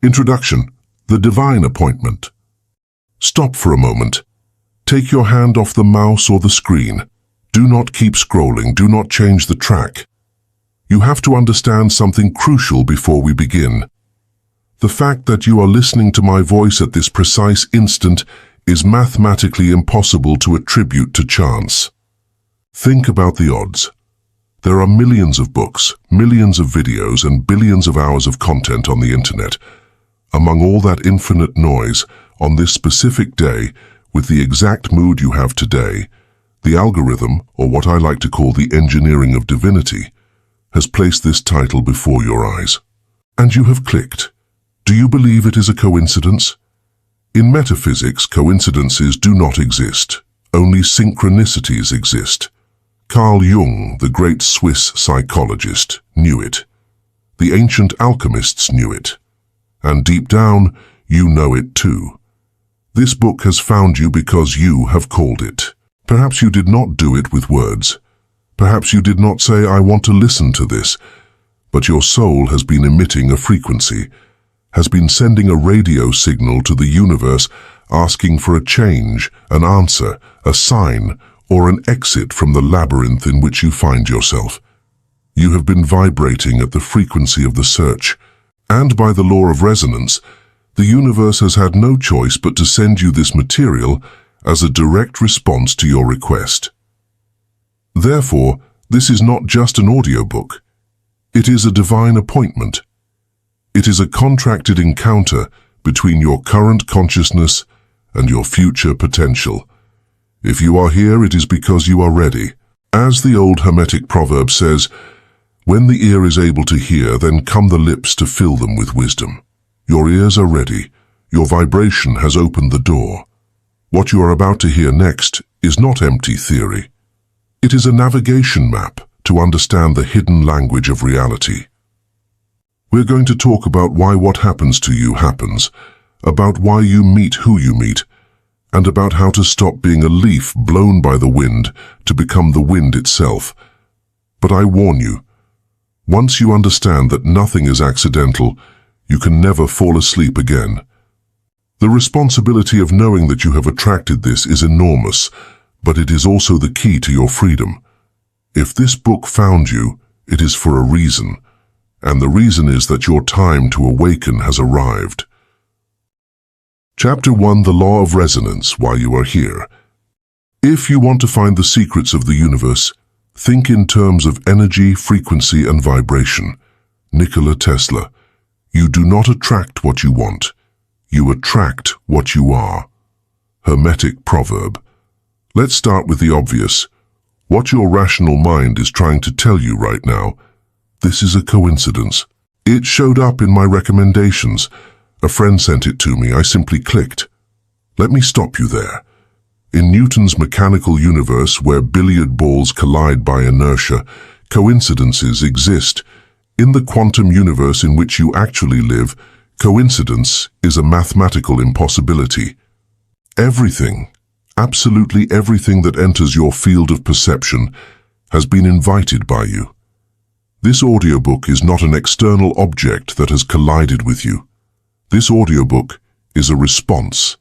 Introduction: The Divine Appointment. Stop for a moment. Take your hand off the mouse or the screen. Do not keep scrolling. Do not change the track. You have to understand something crucial before we begin. The fact that you are listening to my voice at this precise instant is mathematically impossible to attribute to chance. Think about the odds. There are millions of books, millions of videos, and billions of hours of content on the internet. Among all that infinite noise, on this specific day, with the exact mood you have today, the algorithm, or what I like to call the engineering of divinity, has placed this title before your eyes. And you have clicked. Do you believe it is a coincidence? In metaphysics, coincidences do not exist. Only synchronicities exist. Carl Jung, the great Swiss psychologist, knew it. The ancient alchemists knew it. And deep down, you know it too. This book has found you because you have called it. Perhaps you did not do it with words. Perhaps you did not say, "I want to listen to this." But your soul has been emitting a frequency, has been sending a radio signal to the universe asking for a change, an answer, a sign, or an exit from the labyrinth in which you find yourself. You have been vibrating at the frequency of the search, and by the law of resonance, the universe has had no choice but to send you this material as a direct response to your request. Therefore, this is not just an audiobook. It is a divine appointment. It is a contracted encounter between your current consciousness and your future potential. If you are here, it is because you are ready. As the old Hermetic proverb says, "When the ear is able to hear, then come the lips to fill them with wisdom." Your ears are ready. Your vibration has opened the door. What you are about to hear next is not empty theory. It is a navigation map to understand the hidden language of reality. We're going to talk about why what happens to you happens, about why you meet who you meet, and about how to stop being a leaf blown by the wind to become the wind itself. But I warn you, once you understand that nothing is accidental, you can never fall asleep again. The responsibility of knowing that you have attracted this is enormous, but it is also the key to your freedom. If this book found you, it is for a reason, and the reason is that your time to awaken has arrived. Chapter 1: The Law of Resonance, Why You Are Here. If you want to find the secrets of the universe, think in terms of energy, frequency, and vibration. Nikola Tesla. You do not attract what you want. You attract what you are. Hermetic proverb. Let's start with the obvious. What your rational mind is trying to tell you right now, this is a coincidence. It showed up in my recommendations. A friend sent it to me. I simply clicked. Let me stop you there. In Newton's mechanical universe, where billiard balls collide by inertia, coincidences exist. In the quantum universe in which you actually live, coincidence is a mathematical impossibility. Everything, absolutely everything that enters your field of perception has been invited by you. This audiobook is not an external object that has collided with you. This audiobook is a response.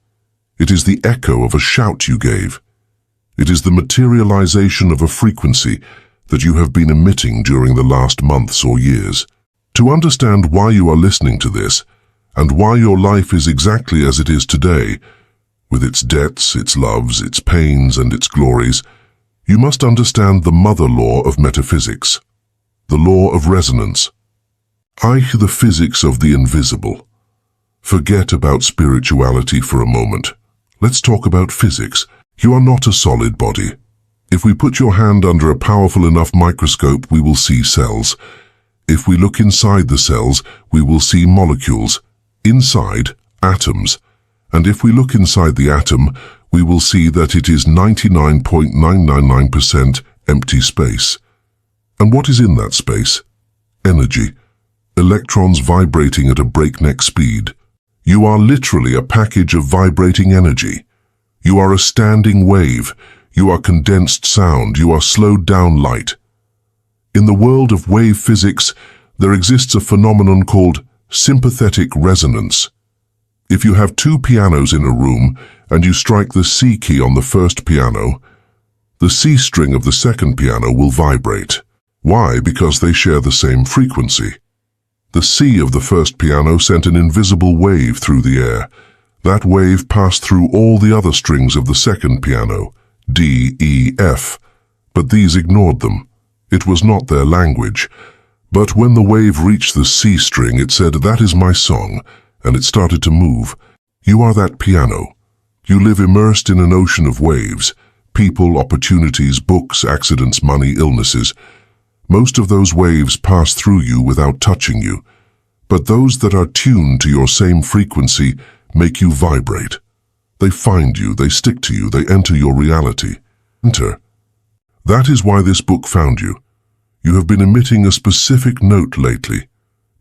It is the echo of a shout you gave. It is the materialization of a frequency that you have been emitting during the last months or years. To understand why you are listening to this, and why your life is exactly as it is today, with its debts, its loves, its pains, and its glories, you must understand the mother law of metaphysics, the law of resonance. The physics of the invisible. Forget about spirituality for a moment. Let's talk about physics. You are not a solid body. If we put your hand under a powerful enough microscope, we will see cells. If we look inside the cells, we will see molecules. Inside, atoms. And if we look inside the atom, we will see that it is 99.999% empty space. And what is in that space? Energy. Electrons vibrating at a breakneck speed. You are literally a package of vibrating energy. You are a standing wave. You are condensed sound. You are slowed down light. In the world of wave physics, there exists a phenomenon called Sympathetic resonance. If you have two pianos in a room and you strike the C key on the first piano, the C string of the second piano will vibrate. Why? Because they share the same frequency. The C of the first piano sent an invisible wave through the air. That wave passed through all the other strings of the second piano, D, E, F, but these ignored them. It was not their language. But when the wave reached the C string, it said, "That is my song," and it started to move. You are that piano. You live immersed in an ocean of waves, people, opportunities, books, accidents, money, illnesses. Most of those waves pass through you without touching you, but those that are tuned to your same frequency make you vibrate. They find you, they stick to you, they enter your reality. Enter. That is why this book found you. You have been emitting a specific note lately.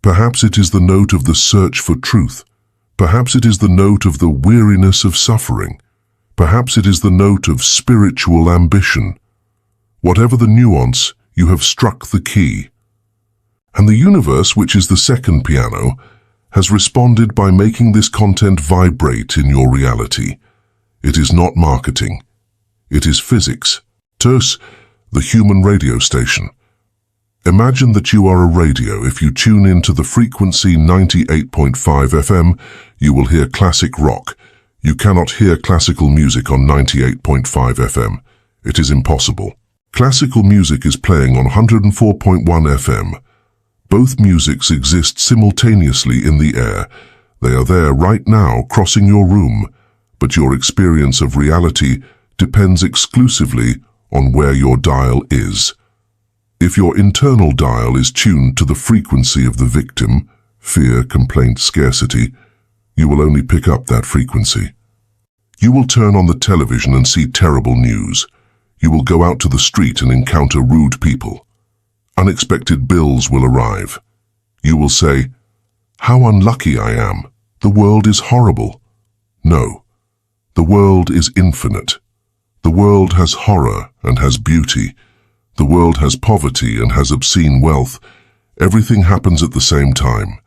Perhaps it is the note of the search for truth. Perhaps it is the note of the weariness of suffering. Perhaps it is the note of spiritual ambition. Whatever the nuance, you have struck the key. And the universe, which is the second piano, has responded by making this content vibrate in your reality. It is not marketing. It is physics. TUS, the human radio station. Imagine that you are a radio. If you tune into the frequency 98.5 FM, you will hear classic rock. You cannot hear classical music on 98.5 FM. It is impossible. Classical music is playing on 104.1 FM. Both musics exist simultaneously in the air. They are there right now, crossing your room, but your experience of reality depends exclusively on where your dial is. If your internal dial is tuned to the frequency of the victim, fear, complaint, scarcity, you will only pick up that frequency. You will turn on the television and see terrible news. You will go out to the street and encounter rude people. Unexpected bills will arrive. You will say, "How unlucky I am. The world is horrible." No, the world is infinite. The world has horror and has beauty. The world has poverty and has obscene wealth. Everything happens at the same time.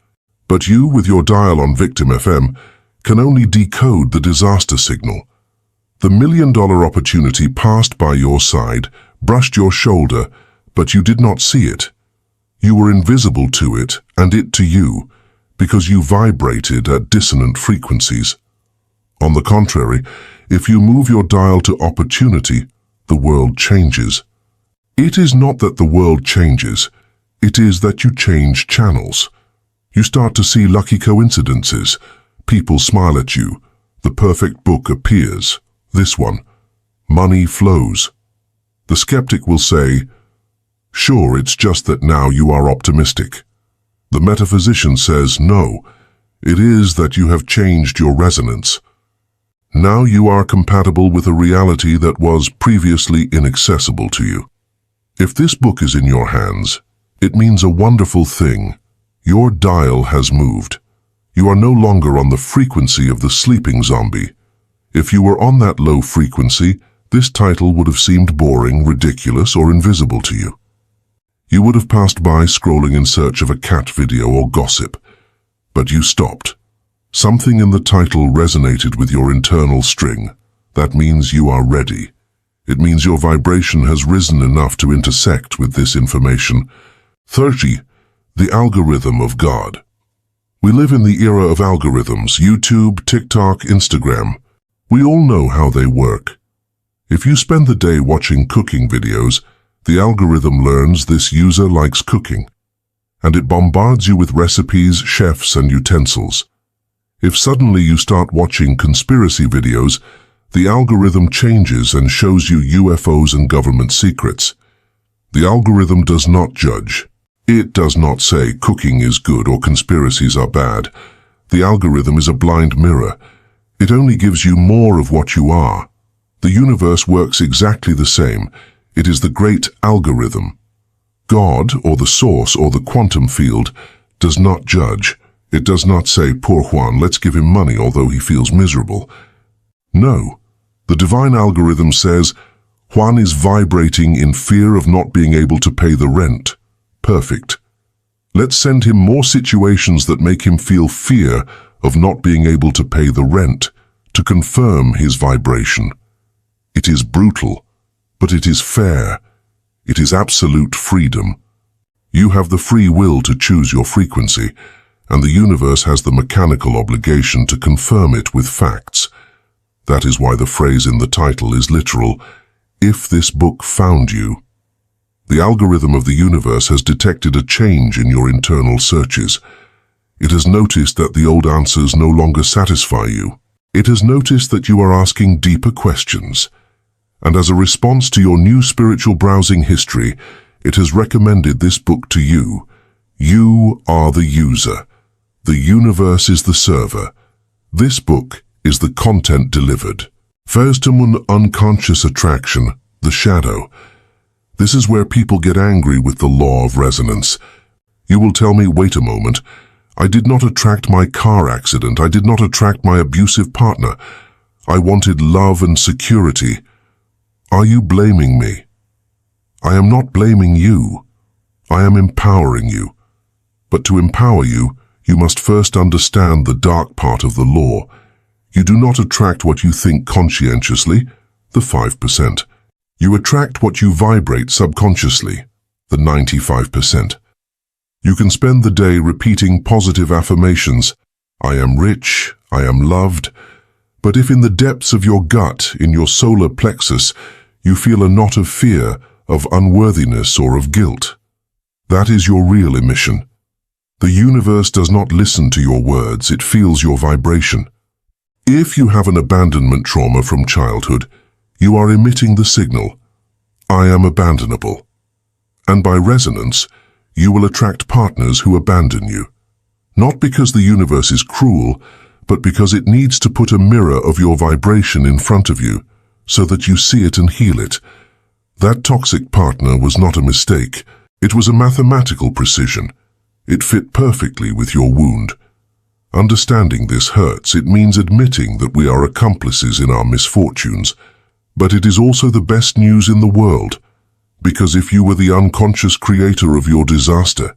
But you, with your dial on Victim FM, can only decode the disaster signal. The million-dollar opportunity passed by your side, brushed your shoulder, but you did not see it. You were invisible to it, and it to you, because you vibrated at dissonant frequencies. On the contrary, if you move your dial to opportunity, the world changes. It is not that the world changes, it is that you change channels. You start to see lucky coincidences. People smile at you. The perfect book appears. This one. Money flows. The skeptic will say, "Sure, it's just that now you are optimistic." The metaphysician says, "No, it is that you have changed your resonance. Now you are compatible with a reality that was previously inaccessible to you." If this book is in your hands, it means a wonderful thing. Your dial has moved. You are no longer on the frequency of the sleeping zombie. If you were on that low frequency, this title would have seemed boring, ridiculous, or invisible to you. You would have passed by scrolling in search of a cat video or gossip, but you stopped. Something in the title resonated with your internal string. That means you are ready. It means your vibration has risen enough to intersect with this information. 30. The algorithm of God. We live in the era of algorithms, YouTube, TikTok, Instagram. We all know how they work. If you spend the day watching cooking videos, the algorithm learns this user likes cooking, and it bombards you with recipes, chefs, and utensils. If suddenly you start watching conspiracy videos, the algorithm changes and shows you UFOs and government secrets. The algorithm does not judge. It does not say cooking is good or conspiracies are bad. The algorithm is a blind mirror. It only gives you more of what you are. The universe works exactly the same. It is the great algorithm. God, or the source, or the quantum field, does not judge. It does not say, "Poor Juan, let's give him money although he feels miserable." No. The divine algorithm says, Juan is vibrating in fear of not being able to pay the rent. Perfect. Let's send him more situations that make him feel fear of not being able to pay the rent, to confirm his vibration. It is brutal, but it is fair. It is absolute freedom. You have the free will to choose your frequency, and the universe has the mechanical obligation to confirm it with facts. That is why the phrase in the title is literal, "If this book found you." The algorithm of the universe has detected a change in your internal searches. It has noticed that the old answers no longer satisfy you. It has noticed that you are asking deeper questions. And as a response to your new spiritual browsing history, it has recommended this book to you. You are the user. The universe is the server. This book is the content delivered. First, unconscious attraction, the shadow. This is where people get angry with the law of resonance. You will tell me, wait a moment, I did not attract my car accident. I did not attract my abusive partner. I wanted love and security. Are you blaming me? I am not blaming you. I am empowering you. But to empower you, you must first understand the dark part of the law. You do not attract what you think conscientiously, the 5%. You attract what you vibrate subconsciously, the 95%. You can spend the day repeating positive affirmations, I am rich, I am loved, but if in the depths of your gut, in your solar plexus, you feel a knot of fear, of unworthiness or of guilt, that is your real emission. The universe does not listen to your words, it feels your vibration. If you have an abandonment trauma from childhood, you are emitting the signal, I am abandonable. And by resonance, you will attract partners who abandon you. Not because the universe is cruel, but because it needs to put a mirror of your vibration in front of you, so that you see it and heal it. That toxic partner was not a mistake. It was a mathematical precision. It fit perfectly with your wound. Understanding this hurts. It means admitting that we are accomplices in our misfortunes. But it is also the best news in the world. Because if you were the unconscious creator of your disaster,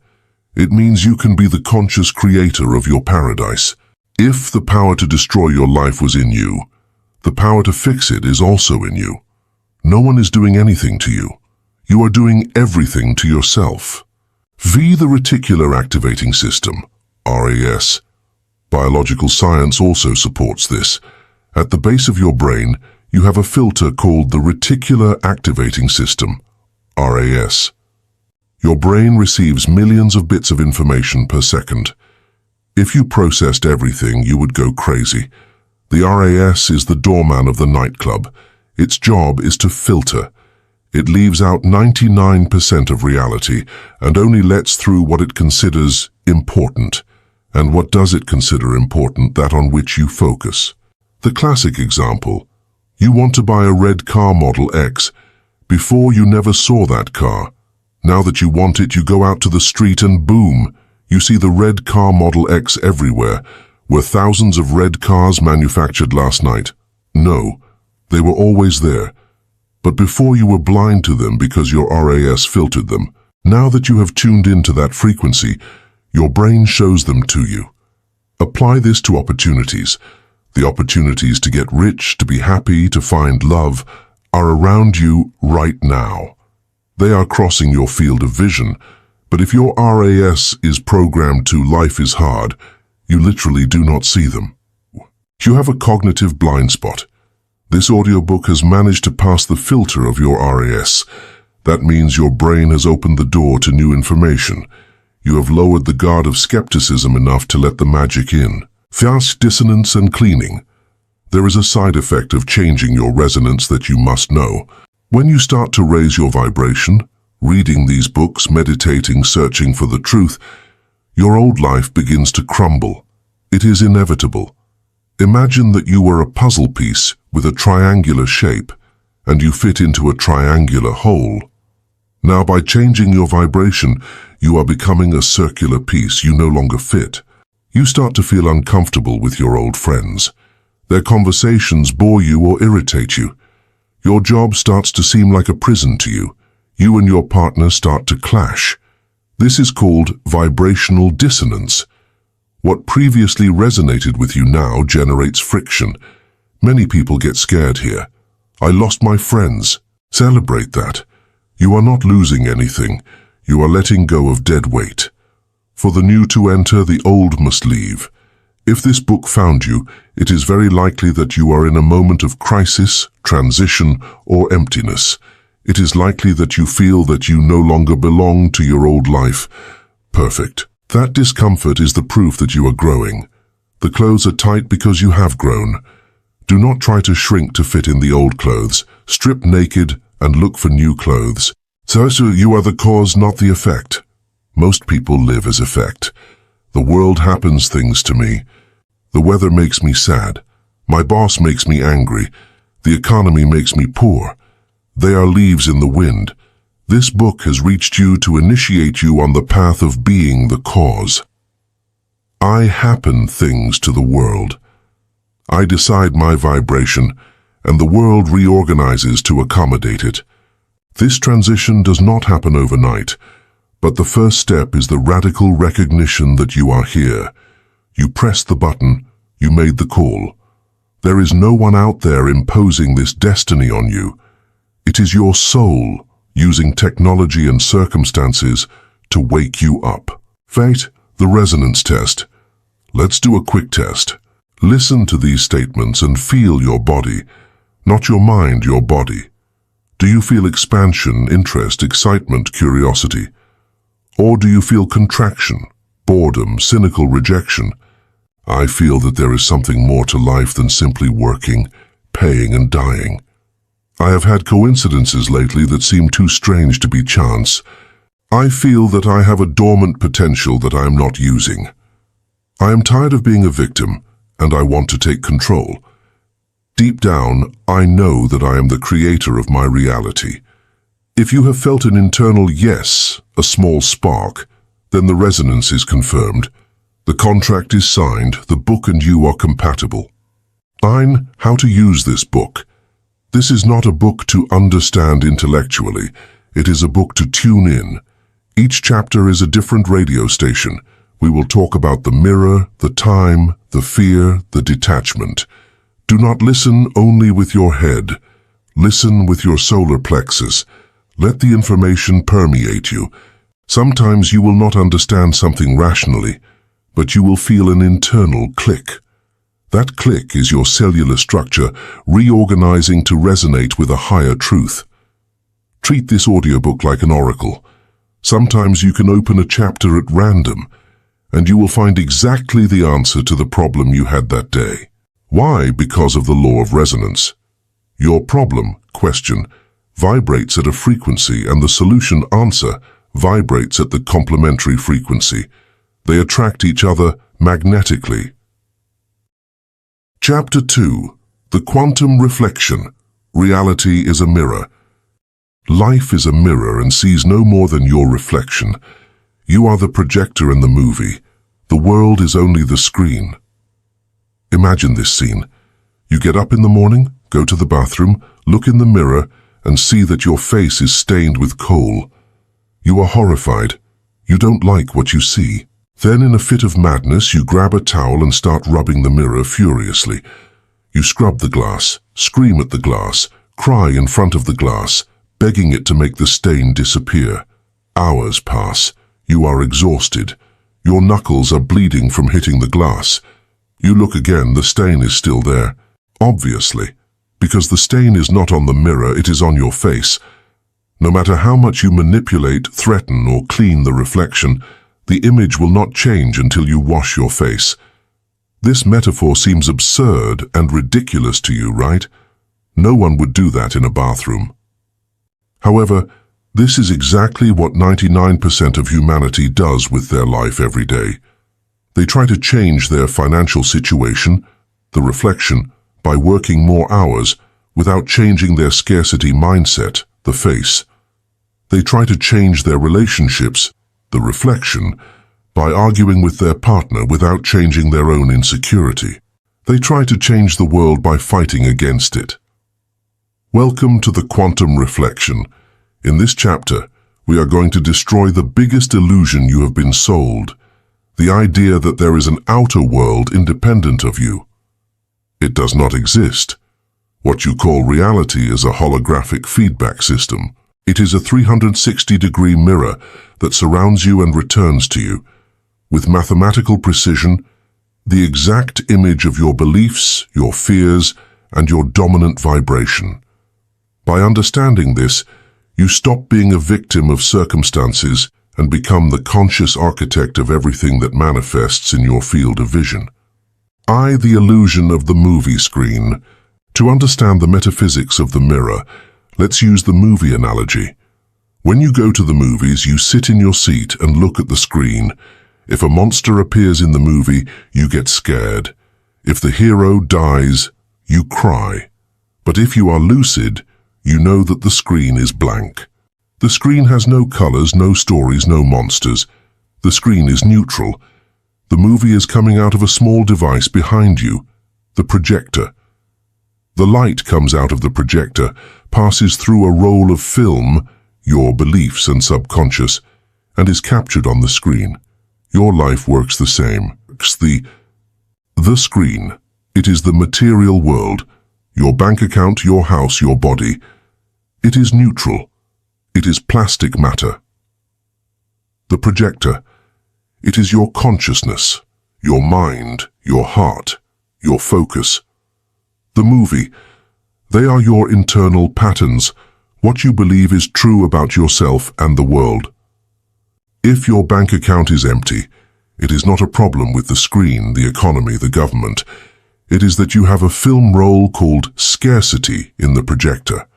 it means you can be the conscious creator of your paradise. If the power to destroy your life was in you, the power to fix it is also in you. No one is doing anything to you. You are doing everything to yourself. The reticular activating system, RAS. Biological science also supports this. At the base of your brain, you have a filter called the reticular activating system, RAS. Your brain receives millions of bits of information per second. If you processed everything, you would go crazy. The RAS is the doorman of the nightclub. Its job is to filter. It leaves out 99% of reality and only lets through what it considers important. And what does it consider important? That on which you focus. The classic example. You want to buy a red car Model X. Before, you never saw that car. Now that you want it, you go out to the street and boom, you see the red car Model X everywhere. Were thousands of red cars manufactured last night? No, they were always there. But before, you were blind to them because your RAS filtered them. Now that you have tuned into that frequency, your brain shows them to you. Apply this to opportunities. The opportunities to get rich, to be happy, to find love, are around you right now. They are crossing your field of vision, but if your RAS is programmed to life is hard, you literally do not see them. You have a cognitive blind spot. This audiobook has managed to pass the filter of your RAS. That means your brain has opened the door to new information. You have lowered the guard of skepticism enough to let the magic in. Fast dissonance and cleaning. There is a side effect of changing your resonance that you must know. When you start to raise your vibration, reading these books, meditating, searching for the truth, your old life begins to crumble. It is inevitable. Imagine that you were a puzzle piece with a triangular shape, and you fit into a triangular hole. Now, by changing your vibration, you are becoming a circular piece. You no longer fit. You start to feel uncomfortable with your old friends. Their conversations bore you or irritate you. Your job starts to seem like a prison to you. You and your partner start to clash. This is called vibrational dissonance. What previously resonated with you now generates friction. Many people get scared here. I lost my friends. Celebrate that. You are not losing anything. You are letting go of dead weight. For the new to enter, the old must leave. If this book found you, it is very likely that you are in a moment of crisis, transition, or emptiness. It is likely that you feel that you no longer belong to your old life. Perfect. That discomfort is the proof that you are growing. The clothes are tight because you have grown. Do not try to shrink to fit in the old clothes. Strip naked and look for new clothes. So you are the cause, not the effect. Most people live as effect. The world happens things to me. The weather makes me sad. My boss makes me angry. The economy makes me poor. They are leaves in the wind. This book has reached you to initiate you on the path of being the cause. I happen things to the world. I decide my vibration, and the world reorganizes to accommodate it. This transition does not happen overnight, but the first step is the radical recognition that you are here. You pressed the button, you made the call. There is no one out there imposing this destiny on you. It is your soul using technology and circumstances to wake you up. Fate, the resonance test. Let's do a quick test. Listen to these statements and feel your body, not your mind, your body. Do you feel expansion, interest, excitement, curiosity? Or do you feel contraction, boredom, cynical rejection? I feel that there is something more to life than simply working, paying, and dying. I have had coincidences lately that seem too strange to be chance. I feel that I have a dormant potential that I am not using. I am tired of being a victim, and I want to take control. Deep down, I know that I am the creator of my reality. If you have felt an internal yes, a small spark, then the resonance is confirmed. The contract is signed, the book and you are compatible. 9. How to use this book. This is not a book to understand intellectually. It is a book to tune in. Each chapter is a different radio station. We will talk about the mirror, the time, the fear, the detachment. Do not listen only with your head. Listen with your solar plexus. Let the information permeate you. Sometimes you will not understand something rationally, but you will feel an internal click. That click is your cellular structure reorganizing to resonate with a higher truth. Treat this audiobook like an oracle. Sometimes you can open a chapter at random, and you will find exactly the answer to the problem you had that day. Why? Because of the law of resonance. Your problem, question, vibrates at a frequency, and the solution, answer, vibrates at the complementary frequency. They attract each other magnetically. Chapter 2. The Quantum Reflection. Reality is a mirror. Life is a mirror and sees no more than your reflection. You are the projector in the movie. The world is only the screen. Imagine this scene. You get up in the morning, go to the bathroom, look in the mirror, and see that your face is stained with coal. You are horrified. You don't like what you see. Then in a fit of madness, you grab a towel and start rubbing the mirror furiously. You scrub the glass, scream at the glass, cry in front of the glass, begging it to make the stain disappear. Hours pass. You are exhausted. Your knuckles are bleeding from hitting the glass. You look again, the stain is still there. Obviously, because the stain is not on the mirror, it is on your face. No matter how much you manipulate, threaten, or clean the reflection, the image will not change until you wash your face. This metaphor seems absurd and ridiculous to you, right? No one would do that in a bathroom. However, this is exactly what 99% of humanity does with their life every day. They try to change their financial situation, the reflection, by working more hours without changing their scarcity mindset, the face. They try to change their relationships, the reflection, by arguing with their partner without changing their own insecurity. They try to change the world by fighting against it. Welcome to the Quantum Reflection. In this chapter, We are going to destroy the biggest illusion you have been sold, the idea that there is an outer world independent of you. It does not exist. What you call reality is a holographic feedback system. It is a 360-degree mirror that surrounds you and returns to you, with mathematical precision, the exact image of your beliefs, your fears, and your dominant vibration. By understanding this, you stop being a victim of circumstances and become the conscious architect of everything that manifests in your field of vision. The illusion of the movie screen. To understand the metaphysics of the mirror, let's use the movie analogy. When you go to the movies, you sit in your seat and look at the screen. If a monster appears in the movie, you get scared. If the hero dies, you cry. But if you are lucid, you know that the screen is blank. The screen has no colors, no stories, no monsters. The screen is neutral. The movie is coming out of a small device behind you, the projector. The light comes out of the projector, passes through a roll of film, your beliefs and subconscious, and is captured on the screen. Your life works the same. The screen. It is the material world, your bank account, your house, your body. It is neutral. It is plastic matter. The projector. It is your consciousness, your mind, your heart, your focus. The movie. They are your internal patterns, what you believe is true about yourself and the world. If your bank account is empty, it is not a problem with the screen, the economy, the government. It is that you have a film roll called scarcity in the projector.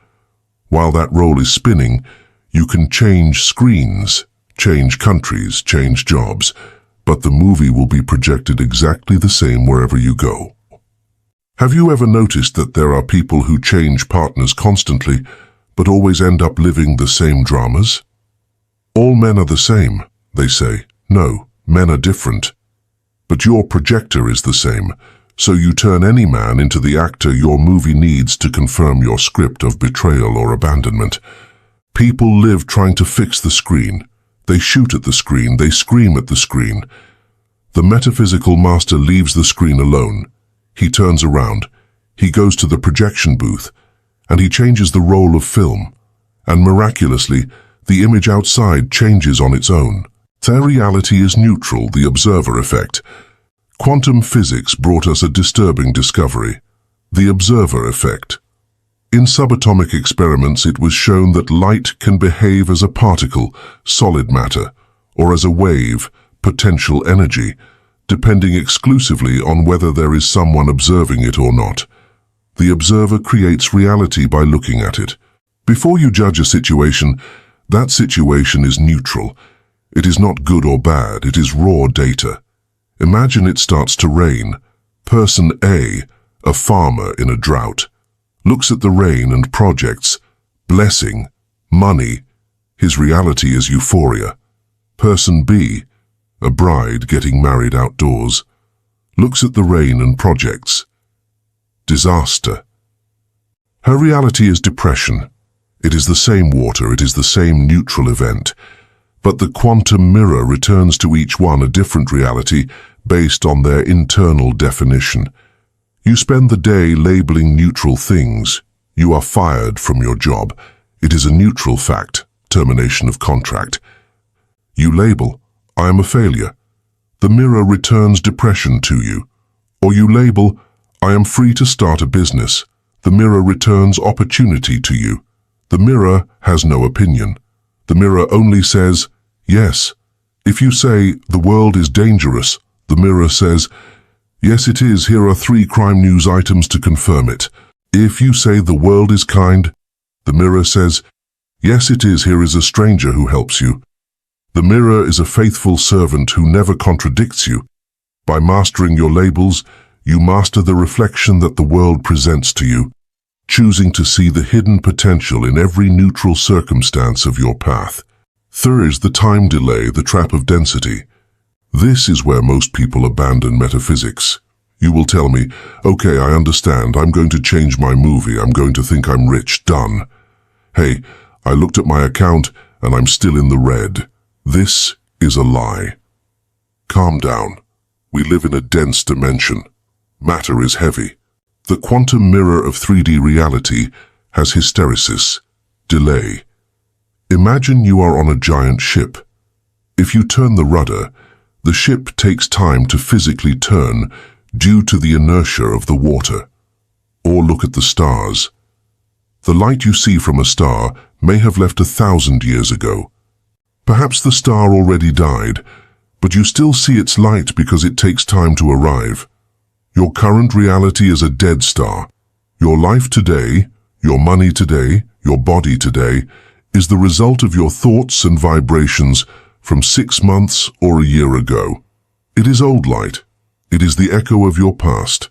While that roll is spinning, you can change screens, change countries, change jobs, but the movie will be projected exactly the same wherever you go. Have you ever noticed that there are people who change partners constantly, but always end up living the same dramas? All men are the same, they say. No, men are different. But your projector is the same, so you turn any man into the actor your movie needs to confirm your script of betrayal or abandonment. People live trying to fix the screen. They shoot at the screen, they scream at the screen. The metaphysical master leaves the screen alone. He turns around, he goes to the projection booth, and he changes the roll of film, and miraculously, the image outside changes on its own. Their reality is neutral, the observer effect. Quantum physics brought us a disturbing discovery, the observer effect. In subatomic experiments, it was shown that light can behave as a particle, solid matter, or as a wave, potential energy, depending exclusively on whether there is someone observing it or not. The observer creates reality by looking at it. Before you judge a situation, that situation is neutral. It is not good or bad, it is raw data. Imagine it starts to rain. Person A, a farmer in a drought, looks at the rain and projects, blessing, money. His reality is euphoria. Person B, a bride getting married outdoors, looks at the rain and projects, disaster. Her reality is depression. It is the same water, it is the same neutral event, but the quantum mirror returns to each one a different reality based on their internal definition. You spend the day labeling neutral things. You are fired from your job. It is a neutral fact, termination of contract. You label, I am a failure. The mirror returns depression to you. Or you label, I am free to start a business. The mirror returns opportunity to you. The mirror has no opinion. The mirror only says, yes. If you say, the world is dangerous, the mirror says, yes it is, here are 3 crime news items to confirm it. If you say the world is kind, the mirror says, yes it is, here is a stranger who helps you. The mirror is a faithful servant who never contradicts you. By mastering your labels, you master the reflection that the world presents to you, choosing to see the hidden potential in every neutral circumstance of your path. Third is the time delay, the trap of density. This is where most people abandon metaphysics. You will tell me, okay, I understand, I'm going to change my movie, I'm going to think I'm rich, done. Hey, I looked at my account and I'm still in the red. This is a lie. Calm down. We live in a dense dimension. Matter is heavy. The quantum mirror of 3D reality has hysteresis, delay. Imagine you are on a giant ship. If you turn the rudder, the ship takes time to physically turn due to the inertia of the water. Or look at the stars. The light you see from a star may have left 1,000 years ago. Perhaps the star already died, but you still see its light because it takes time to arrive. Your current reality is a dead star. Your life today, your money today, your body today, is the result of your thoughts and vibrations from 6 months or a year ago. It is old light. It is the echo of your past.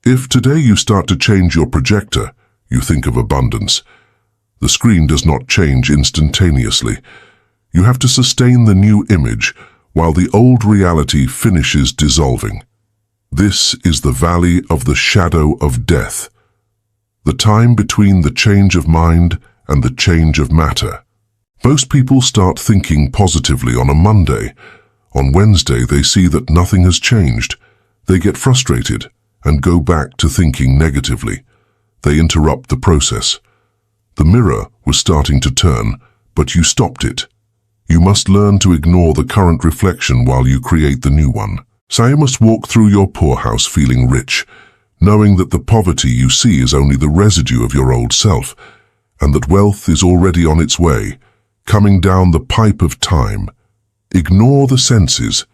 If today you start to change your projector, you think of abundance. The screen does not change instantaneously. You have to sustain the new image while the old reality finishes dissolving. This is the valley of the shadow of death, the time between the change of mind and the change of matter. Most people start thinking positively on a Monday. On Wednesday, they see that nothing has changed. They get frustrated and go back to thinking negatively. They interrupt the process. The mirror was starting to turn, but you stopped it. You must learn to ignore the current reflection while you create the new one. So you must walk through your poorhouse feeling rich, knowing that the poverty you see is only the residue of your old self, and that wealth is already on its way, coming down the pipe of time. Ignore the senses.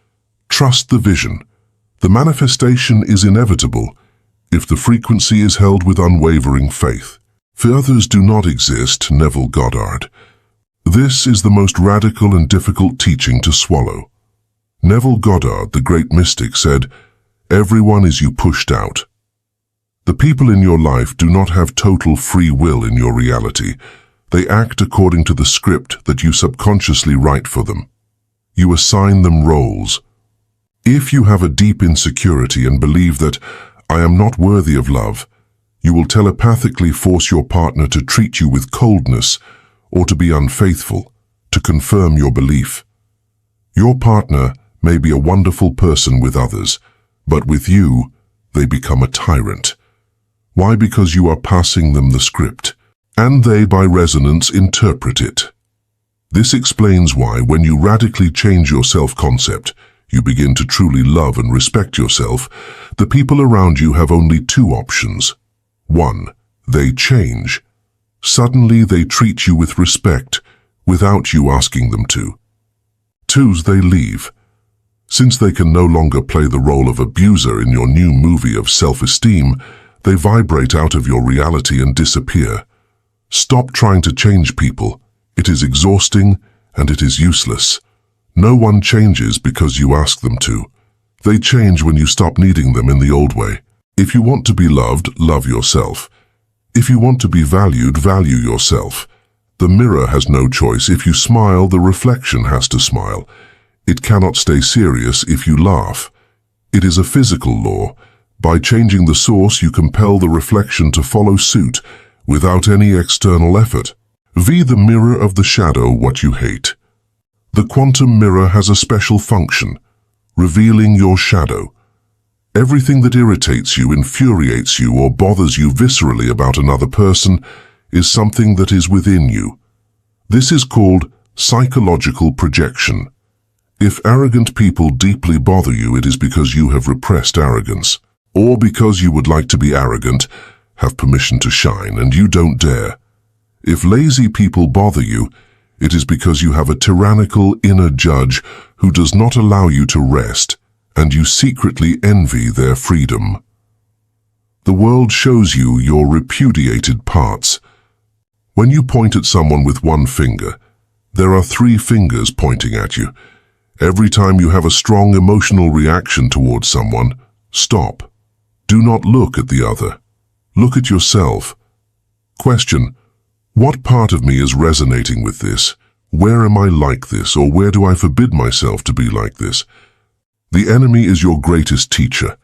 Trust the vision. The manifestation is inevitable if the frequency is held with unwavering faith. For others do not exist, Neville Goddard. This is the most radical and difficult teaching to swallow. Neville Goddard, the great mystic, said, "Everyone is you pushed out." The people in your life do not have total free will in your reality. They act according to the script that you subconsciously write for them. You assign them roles. If you have a deep insecurity and believe that I am not worthy of love, you will telepathically force your partner to treat you with coldness or to be unfaithful, to confirm your belief. Your partner may be a wonderful person with others, but with you, they become a tyrant. Why? Because you are passing them the script, and they, by resonance, interpret it. This explains why, when you radically change your self-concept, you begin to truly love and respect yourself, the people around you have only 2 options. 1. They change. Suddenly they treat you with respect, without you asking them to. 2. They leave. Since they can no longer play the role of abuser in your new movie of self-esteem, they vibrate out of your reality and disappear. Stop trying to change people. It is exhausting and it is useless. No one changes because you ask them to. They change when you stop needing them in the old way. If you want to be loved, love yourself. If you want to be valued, value yourself. The mirror has no choice. If you smile, the reflection has to smile. It cannot stay serious if you laugh. It is a physical law. By changing the source, you compel the reflection to follow suit without any external effort. Be the mirror of the shadow what you hate. The quantum mirror has a special function, revealing your shadow. Everything that irritates you, infuriates you, or bothers you viscerally about another person is something that is within you. This is called psychological projection. If arrogant people deeply bother you, it is because you have repressed arrogance, or because you would like to be arrogant, have permission to shine, and you don't dare. If lazy people bother you, it is because you have a tyrannical inner judge who does not allow you to rest, and you secretly envy their freedom. The world shows you your repudiated parts. When you point at someone with one finger, there are 3 fingers pointing at you. Every time you have a strong emotional reaction towards someone, stop. Do not look at the other. Look at yourself. Question: what part of me is resonating with this? Where am I like this, or where do I forbid myself to be like this? The enemy is your greatest teacher.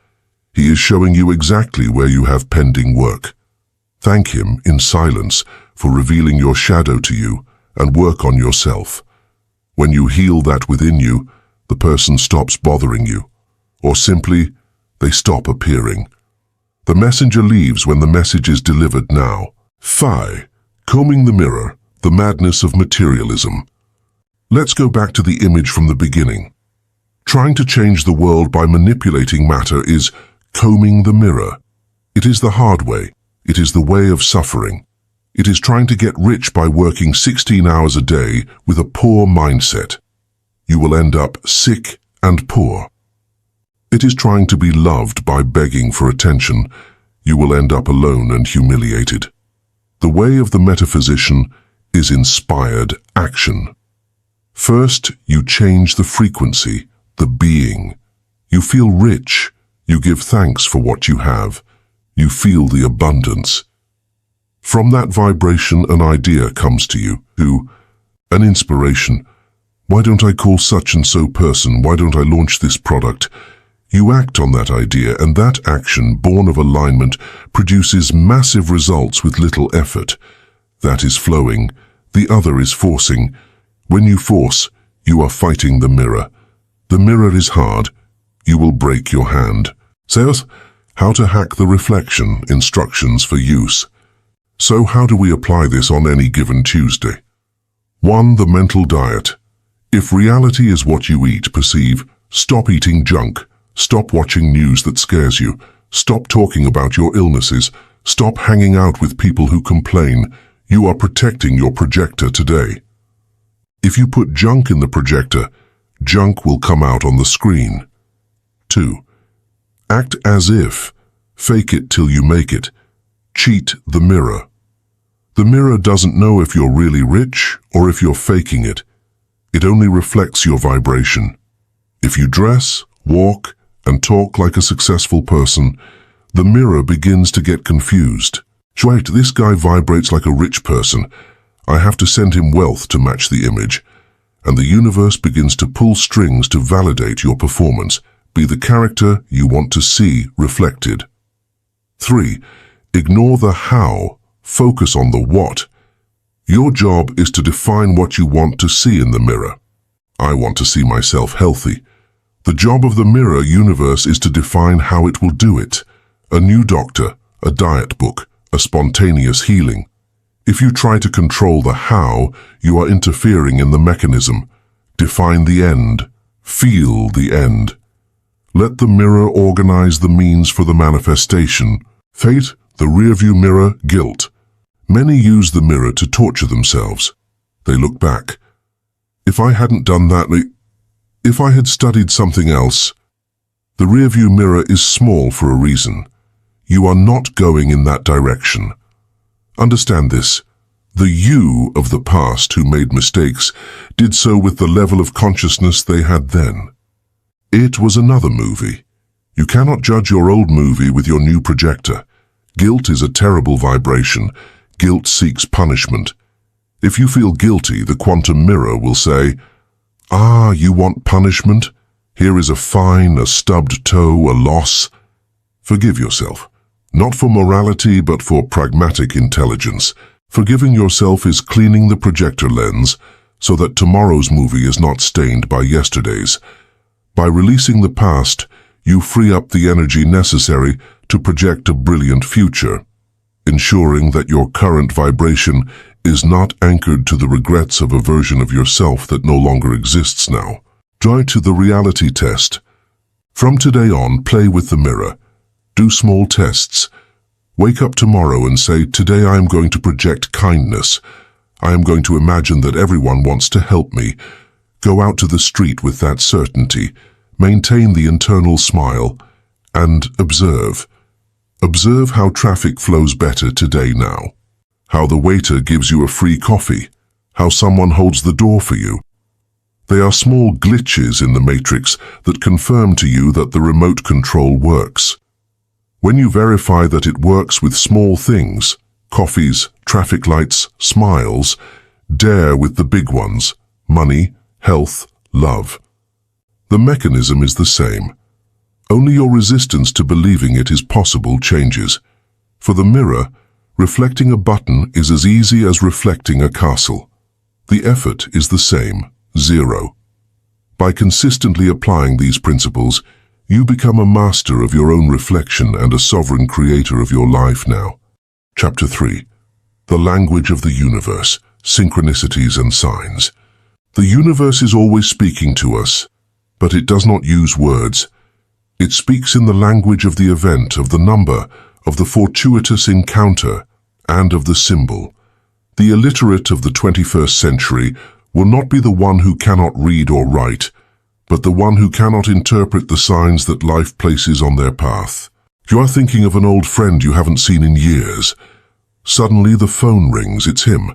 He is showing you exactly where you have pending work. Thank him in silence for revealing your shadow to you and work on yourself. When you heal that within you, the person stops bothering you, or simply, they stop appearing. The messenger leaves when the message is delivered now. 5. Combing the mirror, the madness of materialism. Let's go back to the image from the beginning. Trying to change the world by manipulating matter is combing the mirror. It is the hard way. It is the way of suffering. It is trying to get rich by working 16 hours a day with a poor mindset. You will end up sick and poor. It is trying to be loved by begging for attention. You will end up alone and humiliated. The way of the metaphysician is inspired action. First, you change the frequency, the being. You feel rich. You give thanks for what you have. You feel the abundance. From that vibration, an idea comes to you, an inspiration. Why don't I call such and so person? Why don't I launch this product? You act on that idea, and that action, born of alignment, produces massive results with little effort. That is flowing. The other is forcing. When you force, you are fighting the mirror. The mirror is hard. You will break your hand. Sales, how to hack the reflection, instructions for use. So how do we apply this on any given Tuesday? 1. The mental diet. If reality is what you eat, perceive, stop eating junk. Stop watching news that scares you. Stop talking about your illnesses. Stop hanging out with people who complain. You are protecting your projector today. If you put junk in the projector, junk will come out on the screen. 2. Act as if. Fake it till you make it. Cheat the mirror. The mirror doesn't know if you're really rich or if you're faking it. It only reflects your vibration. If you dress, walk, and talk like a successful person, the mirror begins to get confused. Wait, this guy vibrates like a rich person. I have to send him wealth to match the image. And the universe begins to pull strings to validate your performance. Be the character you want to see reflected. 3. Ignore the how. Focus on the what. Your job is to define what you want to see in the mirror. I want to see myself healthy. The job of the mirror universe is to define how it will do it. A new doctor, a diet book, a spontaneous healing. If you try to control the how, you are interfering in the mechanism. Define the end. Feel the end. Let the mirror organize the means for the manifestation. Fate, the rearview mirror, guilt. Many use the mirror to torture themselves. They look back. If I hadn't done that, if I had studied something else. The rearview mirror is small for a reason. You are not going in that direction. Understand this. The you of the past who made mistakes did so with the level of consciousness they had then. It was another movie. You cannot judge your old movie with your new projector. Guilt is a terrible vibration. Guilt seeks punishment. If you feel guilty, the quantum mirror will say, "Ah, you want punishment? Here is a fine, a stubbed toe, a loss." Forgive yourself. Not for morality, but for pragmatic intelligence. Forgiving yourself is cleaning the projector lens so that tomorrow's movie is not stained by yesterday's. By releasing the past, you free up the energy necessary to project a brilliant future, ensuring that your current vibration is not anchored to the regrets of a version of yourself that no longer exists now. Try to the reality test. From today on, play with the mirror. Do small tests. Wake up tomorrow and say, "Today I am going to project kindness. I am going to imagine that everyone wants to help me." Go out to the street with that certainty. Maintain the internal smile. And observe. Observe how traffic flows better today now. How the waiter gives you a free coffee. How someone holds the door for you. They are small glitches in the matrix that confirm to you that the remote control works. When you verify that it works with small things, coffees, traffic lights, smiles, dare with the big ones, money, health, love. The mechanism is the same. Only your resistance to believing it is possible changes. For the mirror, reflecting a button is as easy as reflecting a castle. The effort is the same, 0. By consistently applying these principles, you become a master of your own reflection and a sovereign creator of your life now. Chapter 3. The language of the universe, synchronicities and signs. The universe is always speaking to us, but it does not use words. It speaks in the language of the event, of the number, of the fortuitous encounter, and of the symbol. The illiterate of the 21st century will not be the one who cannot read or write, but the one who cannot interpret the signs that life places on their path. You are thinking of an old friend you haven't seen in years. Suddenly the phone rings, it's him.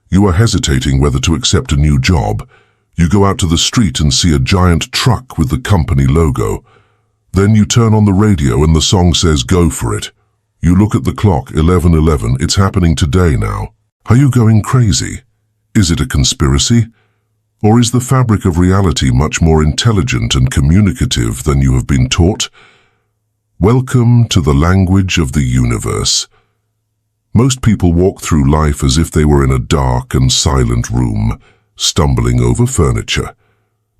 You are hesitating whether to accept a new job. You go out to the street and see a giant truck with the company logo. Then you turn on the radio and the song says, "Go for it." You look at the clock, 11:11, it's happening today now. Are you going crazy? Is it a conspiracy? Or is the fabric of reality much more intelligent and communicative than you have been taught? Welcome to the language of the universe. Most people walk through life as if they were in a dark and silent room, stumbling over furniture.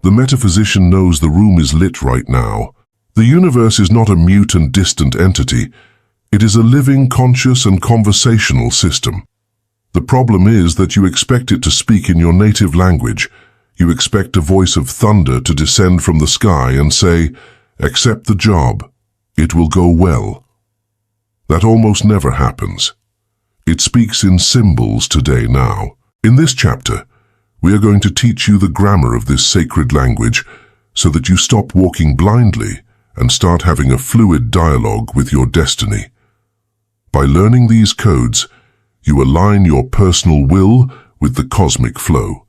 The metaphysician knows the room is lit right now. The universe is not a mute and distant entity. It is a living, conscious and conversational system. The problem is that you expect it to speak in your native language. You expect a voice of thunder to descend from the sky and say, "Accept the job. It will go well." That almost never happens. It speaks in symbols today now. In this chapter, we are going to teach you the grammar of this sacred language so that you stop walking blindly and start having a fluid dialogue with your destiny. By learning these codes, you align your personal will with the cosmic flow,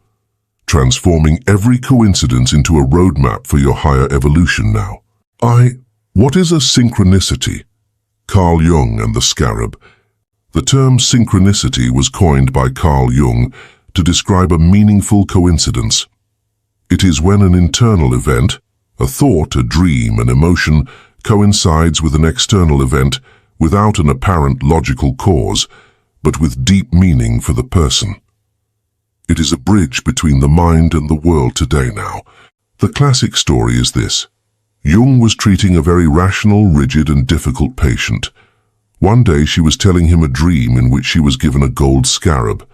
transforming every coincidence into a roadmap for your higher evolution now. What is a synchronicity? Carl Jung and the Scarab. The term synchronicity was coined by Carl Jung to describe a meaningful coincidence. It is when an internal event, a thought, a dream, an emotion, coincides with an external event without an apparent logical cause, but with deep meaning for the person. It is a bridge between the mind and the world today now. The classic story is this. Jung was treating a very rational, rigid and difficult patient. One day she was telling him a dream in which she was given a gold scarab.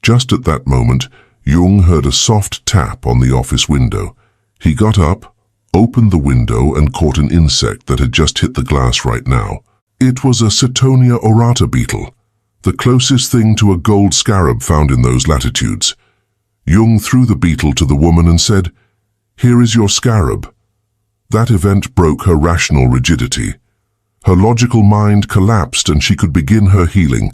Just at that moment, Jung heard a soft tap on the office window. He got up, opened the window and caught an insect that had just hit the glass right now. It was a Setonia aurata beetle, the closest thing to a gold scarab found in those latitudes. Jung threw the beetle to the woman and said, "Here is your scarab." That event broke her rational rigidity. Her logical mind collapsed and she could begin her healing.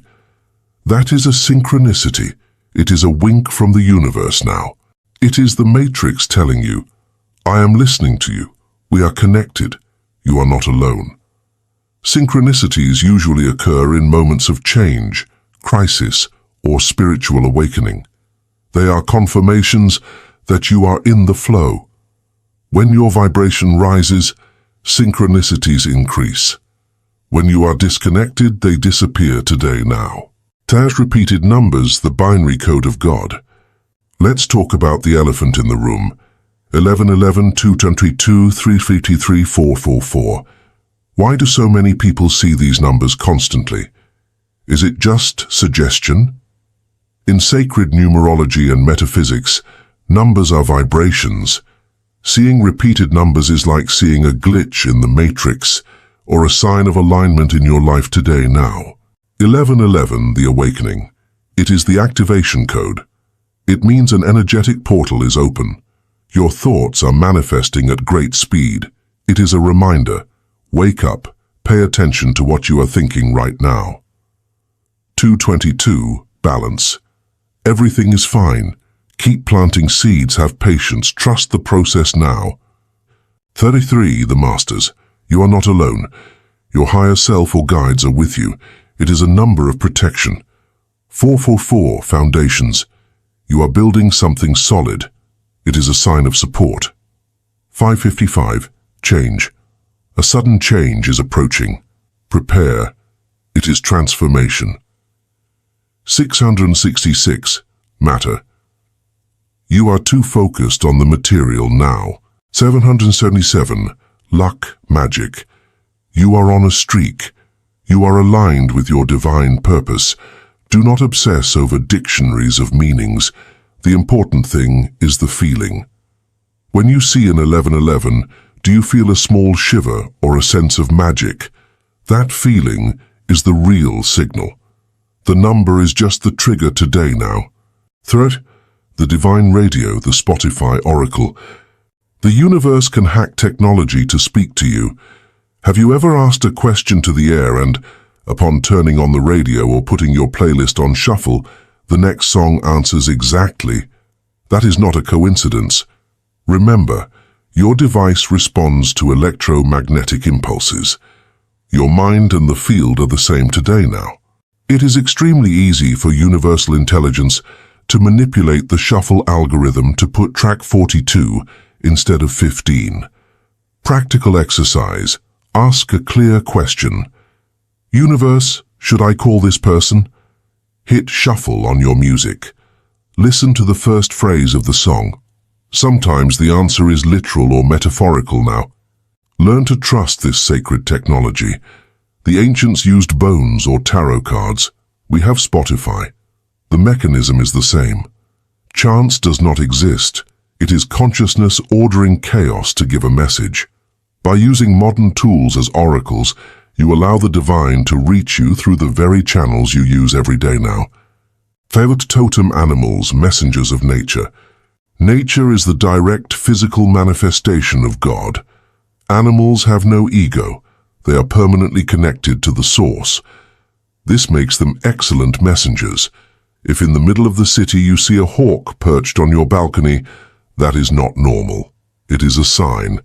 That is a synchronicity. It is a wink from the universe now. It is the matrix telling you, "I am listening to you. We are connected. You are not alone." Synchronicities usually occur in moments of change, crisis, or spiritual awakening. They are confirmations that you are in the flow. When your vibration rises, synchronicities increase. When you are disconnected, they disappear today now. As repeated numbers, the binary code of God. Let's talk about the elephant in the room. 1111, 222, 353, 444. Why do so many people see these numbers constantly? Is it just suggestion? In sacred numerology and metaphysics, numbers are vibrations. Seeing repeated numbers is like seeing a glitch in the matrix, or a sign of alignment in your life today now. 1111, the awakening. It is the activation code. It means an energetic portal is open. Your thoughts are manifesting at great speed. It is a reminder. Wake up. Pay attention to what you are thinking right now. 222, balance. Everything is fine. Keep planting seeds, have patience, trust the process now. 33, the masters. You are not alone. Your higher self or guides are with you. It is a number of protection. 444, foundations. You are building something solid. It is a sign of support. 555, change. A sudden change is approaching. Prepare. It is transformation. 666, matter. You are too focused on the material now. 777. Luck, magic. You are on a streak. You are aligned with your divine purpose. Do not obsess over dictionaries of meanings. The important thing is the feeling. When you see an 1111, do you feel a small shiver or a sense of magic? That feeling is the real signal. The number is just the trigger today now. Threat? The divine radio, the Spotify oracle. The universe can hack technology to speak to you. Have you ever asked a question to the air and, upon turning on the radio or putting your playlist on shuffle, the next song answers exactly? That is not a coincidence. Remember, your device responds to electromagnetic impulses. Your mind and the field are the same today now. It is extremely easy for universal intelligence to manipulate the shuffle algorithm to put track 42 instead of 15. Practical exercise. Ask a clear question. Universe, should I call this person? Hit shuffle on your music. Listen to the first phrase of the song. Sometimes the answer is literal or metaphorical now. Learn to trust this sacred technology. The ancients used bones or tarot cards. We have Spotify. The mechanism is the same. Chance does not exist. It is consciousness ordering chaos to give a message. By using modern tools as oracles, you allow the divine to reach you through the very channels you use every day now. Favorite totem animals, messengers of nature. Nature is the direct physical manifestation of God. Animals have no ego. They are permanently connected to the source. This makes them excellent messengers. If in the middle of the city you see a hawk perched on your balcony, that is not normal. It is a sign.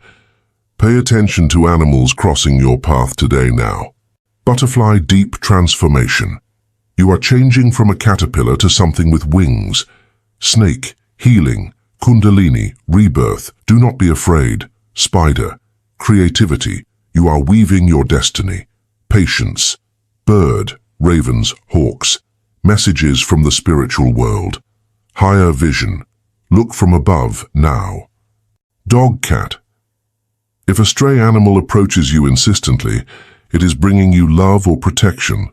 Pay attention to animals crossing your path today now. Butterfly deep transformation. You are changing from a caterpillar to something with wings. Snake, healing, kundalini, rebirth. Do not be afraid. Spider, creativity. You are weaving your destiny. Patience. Bird, ravens, hawks. Messages from the spiritual world. Higher vision. Look from above now. Dog, cat. If a stray animal approaches you insistently, it is bringing you love or protection.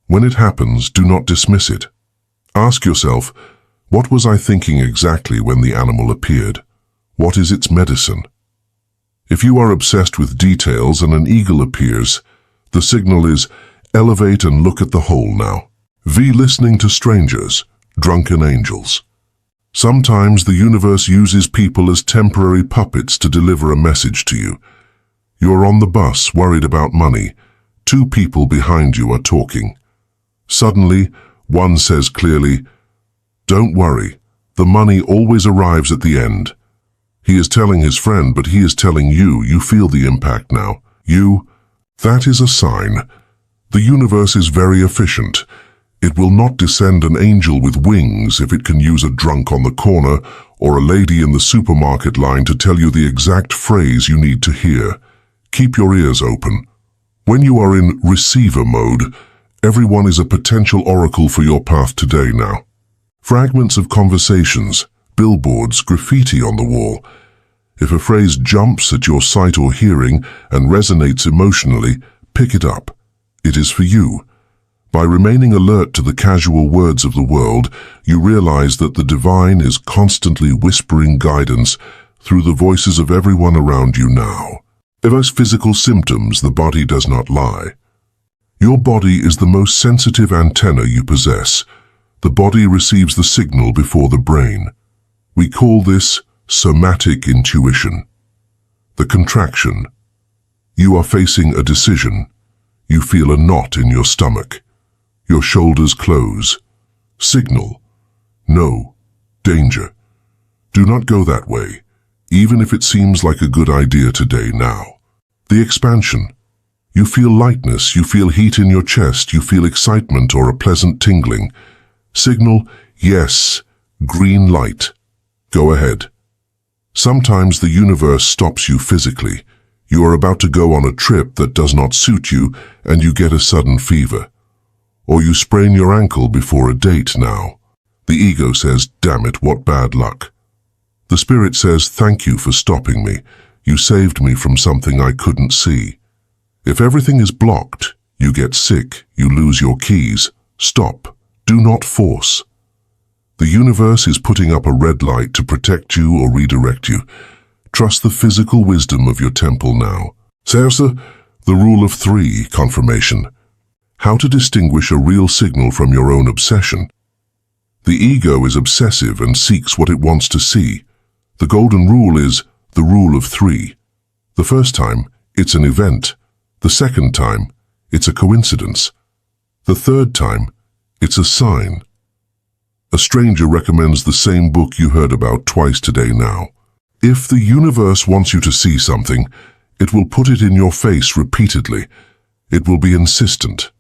When it happens, do not dismiss it. Ask yourself, what was I thinking exactly when the animal appeared? What is its medicine? If you are obsessed with details and an eagle appears, the signal is, elevate and look at the whole now. Listening to strangers, drunken angels. Sometimes the universe uses people as temporary puppets to deliver a message to you. You are on the bus, worried about money. Two people behind you are talking. Suddenly, one says clearly, "Don't worry, the money always arrives at the end." He is telling his friend, but he is telling you. You feel the impact now. That is a sign. The universe is very efficient. It will not descend an angel with wings if it can use a drunk on the corner or a lady in the supermarket line to tell you the exact phrase you need to hear. Keep your ears open. When you are in receiver mode, everyone is a potential oracle for your path today now. Fragments of conversations, billboards, graffiti on the wall. If a phrase jumps at your sight or hearing and resonates emotionally, pick it up. It is for you. By remaining alert to the casual words of the world, you realize that the divine is constantly whispering guidance through the voices of everyone around you now. As physical symptoms, the body does not lie. Your body is the most sensitive antenna you possess. The body receives the signal before the brain. We call this somatic intuition. The contraction. You are facing a decision. You feel a knot in your stomach. Your shoulders close. Signal. No. Danger. Do not go that way, even if it seems like a good idea today now. The expansion. You feel lightness, you feel heat in your chest, you feel excitement or a pleasant tingling. Signal. Yes. Green light. Go ahead. Sometimes the universe stops you physically. You are about to go on a trip that does not suit you and you get a sudden fever. Or you sprain your ankle before a date now. The ego says, damn it, what bad luck. The spirit says, "Thank you for stopping me. You saved me from something I couldn't see." If everything is blocked, you get sick, you lose your keys. Stop. Do not force. The universe is putting up a red light to protect you or redirect you. Trust the physical wisdom of your temple now. Serse, the rule of 3, confirmation. How to distinguish a real signal from your own obsession. The ego is obsessive and seeks what it wants to see. The golden rule is the rule of 3. The first time, it's an event. The second time, it's a coincidence. The third time, it's a sign. A stranger recommends the same book you heard about twice today now. If the universe wants you to see something, it will put it in your face repeatedly. It will be insistent.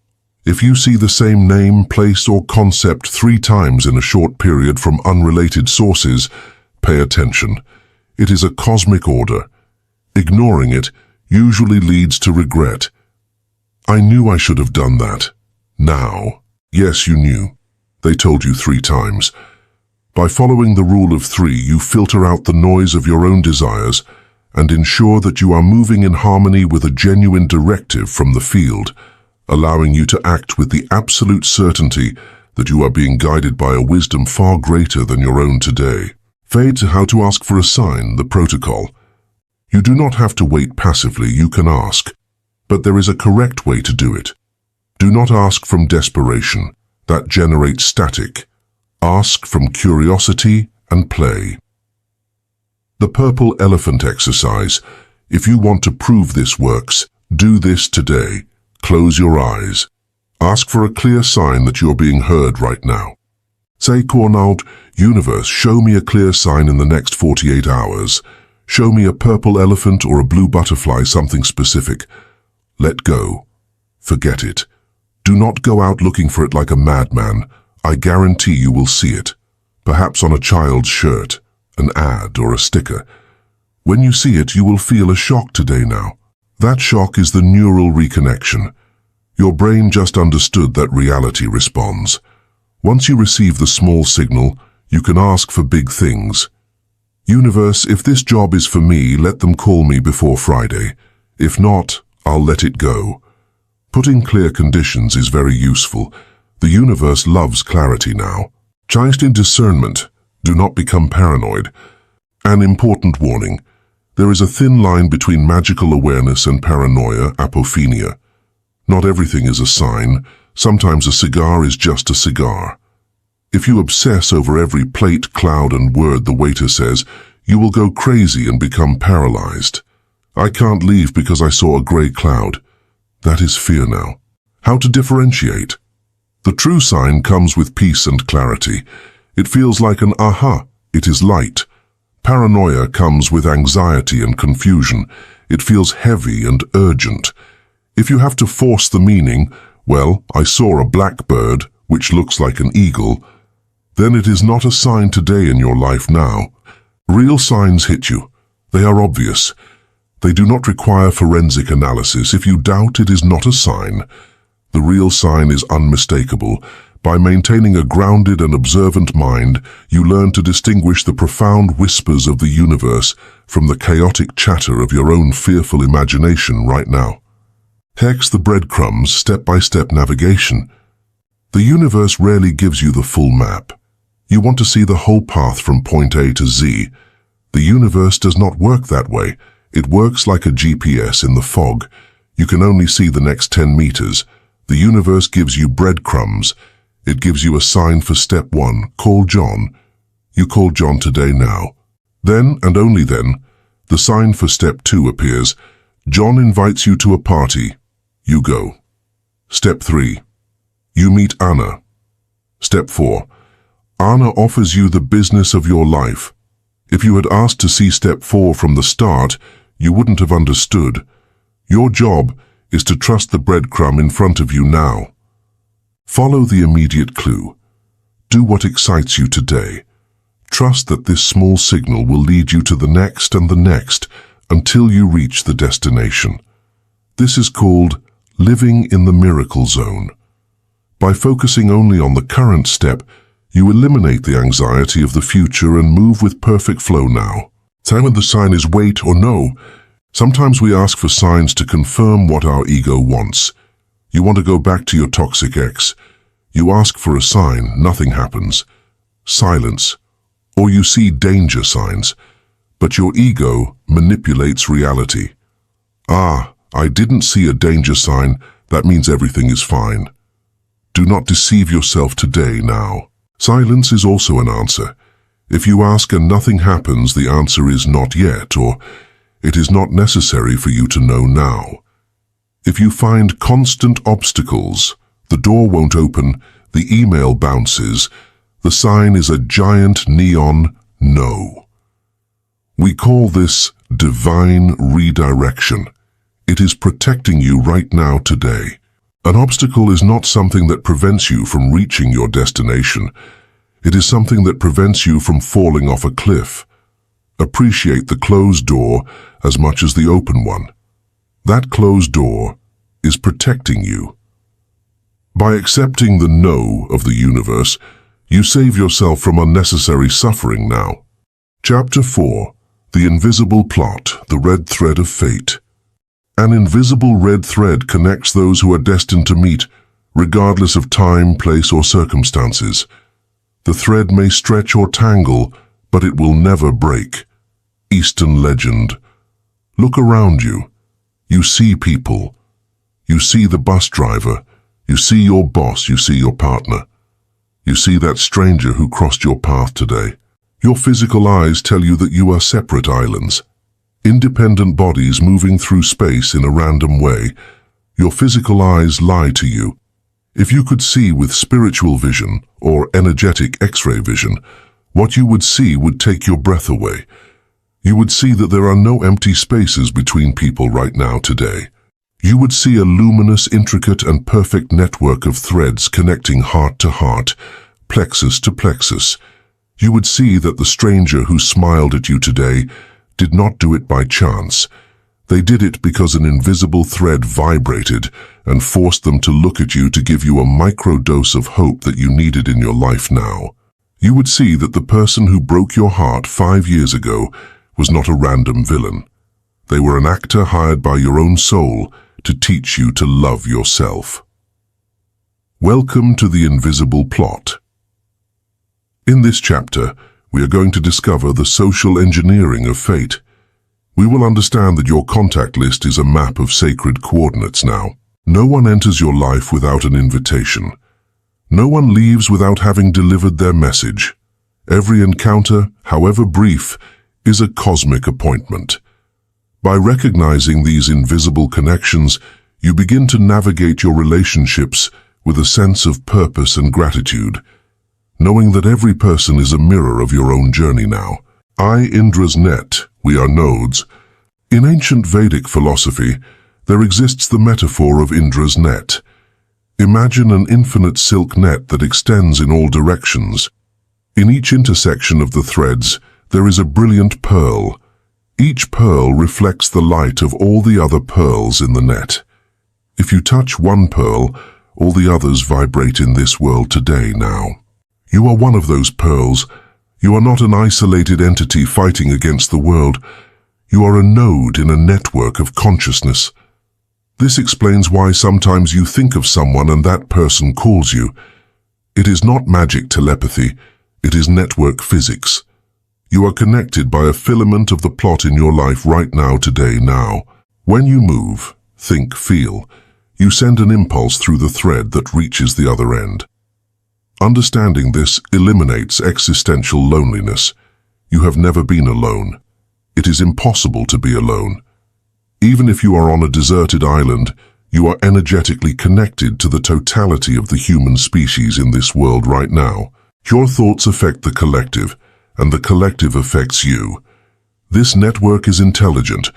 If you see the same name, place, or concept 3 times in a short period from unrelated sources, pay attention. It is a cosmic order. Ignoring it usually leads to regret. I knew I should have done that. Now. Yes, you knew. They told you 3 times. By following the rule of 3, you filter out the noise of your own desires and ensure that you are moving in harmony with a genuine directive from the field, allowing you to act with the absolute certainty that you are being guided by a wisdom far greater than your own today. Fade to how to ask for a sign, the protocol. You do not have to wait passively, you can ask. But there is a correct way to do it. Do not ask from desperation. That generates static. Ask from curiosity and play. The purple elephant exercise. If you want to prove this works, do this today. Close your eyes. Ask for a clear sign that you're being heard right now. Say, Cornaud, universe, show me a clear sign in the next 48 hours. Show me a purple elephant or a blue butterfly, something specific. Let go. Forget it. Do not go out looking for it like a madman. I guarantee you will see it. Perhaps on a child's shirt, an ad or a sticker. When you see it, you will feel a shock today now. That shock is the neural reconnection. Your brain just understood that reality responds. Once you receive the small signal, you can ask for big things. Universe, if this job is for me, let them call me before Friday. If not, I'll let it go. Putting clear conditions is very useful. The universe loves clarity now. Just in discernment, do not become paranoid. An important warning. There is a thin line between magical awareness and paranoia, apophenia. Not everything is a sign. Sometimes a cigar is just a cigar. If you obsess over every plate, cloud, and word the waiter says, you will go crazy and become paralyzed. I can't leave because I saw a gray cloud. That is fear now. How to differentiate? The true sign comes with peace and clarity. It feels like an aha. It is light. Paranoia comes with anxiety and confusion. It feels heavy and urgent. If you have to force the meaning, well, I saw a blackbird, which looks like an eagle, then it is not a sign today in your life now. Real signs hit you. They are obvious. They do not require forensic analysis. If you doubt, it is not a sign. The real sign is unmistakable. By maintaining a grounded and observant mind, you learn to distinguish the profound whispers of the universe from the chaotic chatter of your own fearful imagination right now. Hex the breadcrumbs, step-by-step navigation. The universe rarely gives you the full map. You want to see the whole path from point A to Z. The universe does not work that way. It works like a GPS in the fog. You can only see the next 10 meters. The universe gives you breadcrumbs. It gives you a sign for step 1, call John. You call John today now. Then, and only then, the sign for step 2 appears. John invites you to a party. You go. Step 3. You meet Anna. Step 4. Anna offers you the business of your life. If you had asked to see step 4 from the start, you wouldn't have understood. Your job is to trust the breadcrumb in front of you now. Follow the immediate clue. Do what excites you today. Trust that this small signal will lead you to the next and the next until you reach the destination. This is called living in the miracle zone. By focusing only on the current step, You eliminate the anxiety of the future and move with perfect flow now. Time when the sign is wait or no. Sometimes we ask for signs to confirm what our ego wants. You want to go back to your toxic ex. You ask for a sign, nothing happens. Silence. Or you see danger signs. But your ego manipulates reality. Ah, I didn't see a danger sign. That means everything is fine. Do not deceive yourself today now. Silence is also an answer. If you ask and nothing happens, the answer is not yet, or it is not necessary for you to know now. If you find constant obstacles, the door won't open, the email bounces, the sign is a giant neon no. We call this divine redirection. It is protecting you right now today. An obstacle is not something that prevents you from reaching your destination. It is something that prevents you from falling off a cliff. Appreciate the closed door as much as the open one. That closed door is protecting you. By accepting the no of the universe, you save yourself from unnecessary suffering now. Chapter 4. The Invisible Plot, the Red Thread of Fate. An invisible red thread connects those who are destined to meet, regardless of time, place, or circumstances. The thread may stretch or tangle, but it will never break. Eastern legend. Look around you. You see people. You see the bus driver. You see your boss. You see your partner. You see that stranger who crossed your path today. Your physical eyes tell you that you are separate islands. Independent bodies moving through space in a random way. Your physical eyes lie to you. If you could see with spiritual vision or energetic X-ray vision, what you would see would take your breath away. You would see that there are no empty spaces between people right now today. You would see a luminous, intricate, and perfect network of threads connecting heart to heart, plexus to plexus. You would see that the stranger who smiled at you today did not do it by chance. They did it because an invisible thread vibrated and forced them to look at you to give you a microdose of hope that you needed in your life now. You would see that the person who broke your heart 5 years ago was not a random villain. They were an actor hired by your own soul to teach you to love yourself. Welcome to the Invisible Plot. In this chapter, we are going to discover the social engineering of fate. We will understand that your contact list is a map of sacred coordinates now. No one enters your life without an invitation. No one leaves without having delivered their message. Every encounter, however brief, is a cosmic appointment. By recognizing these invisible connections, you begin to navigate your relationships with a sense of purpose and gratitude, knowing that every person is a mirror of your own journey now. Indra's net, we are nodes. In ancient Vedic philosophy, there exists the metaphor of Indra's net. Imagine an infinite silk net that extends in all directions. In each intersection of the threads, there is a brilliant pearl. Each pearl reflects the light of all the other pearls in the net. If you touch one pearl, all the others vibrate in this world today now. You are one of those pearls. You are not an isolated entity fighting against the world. You are a node in a network of consciousness. This explains why sometimes you think of someone and that person calls you. It is not magic telepathy. It is network physics. You are connected by a filament of the plot in your life right now, today, now. When you move, think, feel, you send an impulse through the thread that reaches the other end. Understanding this eliminates existential loneliness. You have never been alone. It is impossible to be alone. Even if you are on a deserted island, you are energetically connected to the totality of the human species in this world right now. Your thoughts affect the collective, and the collective affects you. This network is intelligent.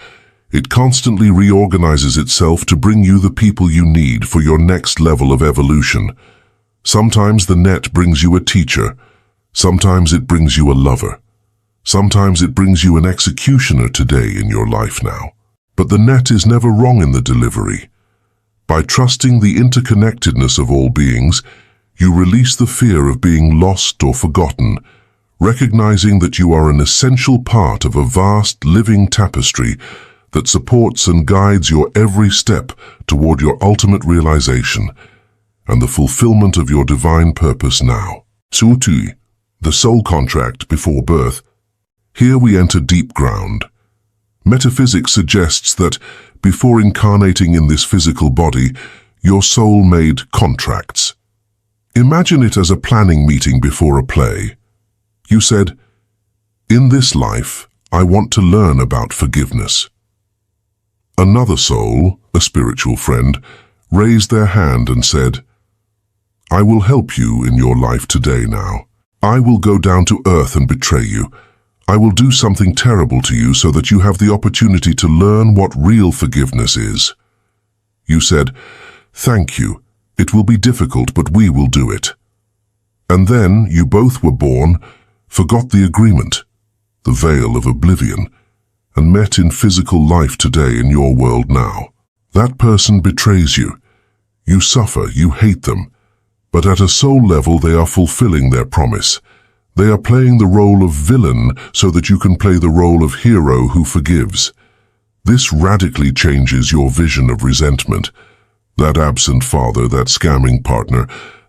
It constantly reorganizes itself to bring you the people you need for your next level of evolution. Sometimes the net brings you a teacher. Sometimes it brings you a lover. Sometimes it brings you an executioner today in your life now. But the net is never wrong in the delivery. By trusting the interconnectedness of all beings, You release the fear of being lost or forgotten, recognizing that you are an essential part of a vast living tapestry that supports and guides your every step toward your ultimate realization and the fulfillment of your divine purpose now. Sutui, the soul contract before birth. Here we enter deep ground. Metaphysics suggests that before incarnating in this physical body, your soul made contracts. Imagine it as a planning meeting before a play. You said, "In this life, I want to learn about forgiveness." Another soul, a spiritual friend, raised their hand and said, "I will help you in your life today now. I will go down to earth and betray you. I will do something terrible to you so that you have the opportunity to learn what real forgiveness is." You said, "Thank you. It will be difficult, but we will do it." And then you both were born, forgot the agreement, the veil of oblivion, and met in physical life today in your world now. That person betrays you. You suffer, you hate them. But at a soul level they are fulfilling their promise. They are playing the role of villain so that you can play the role of hero who forgives. This radically changes your vision of resentment. That absent father, that scamming partner,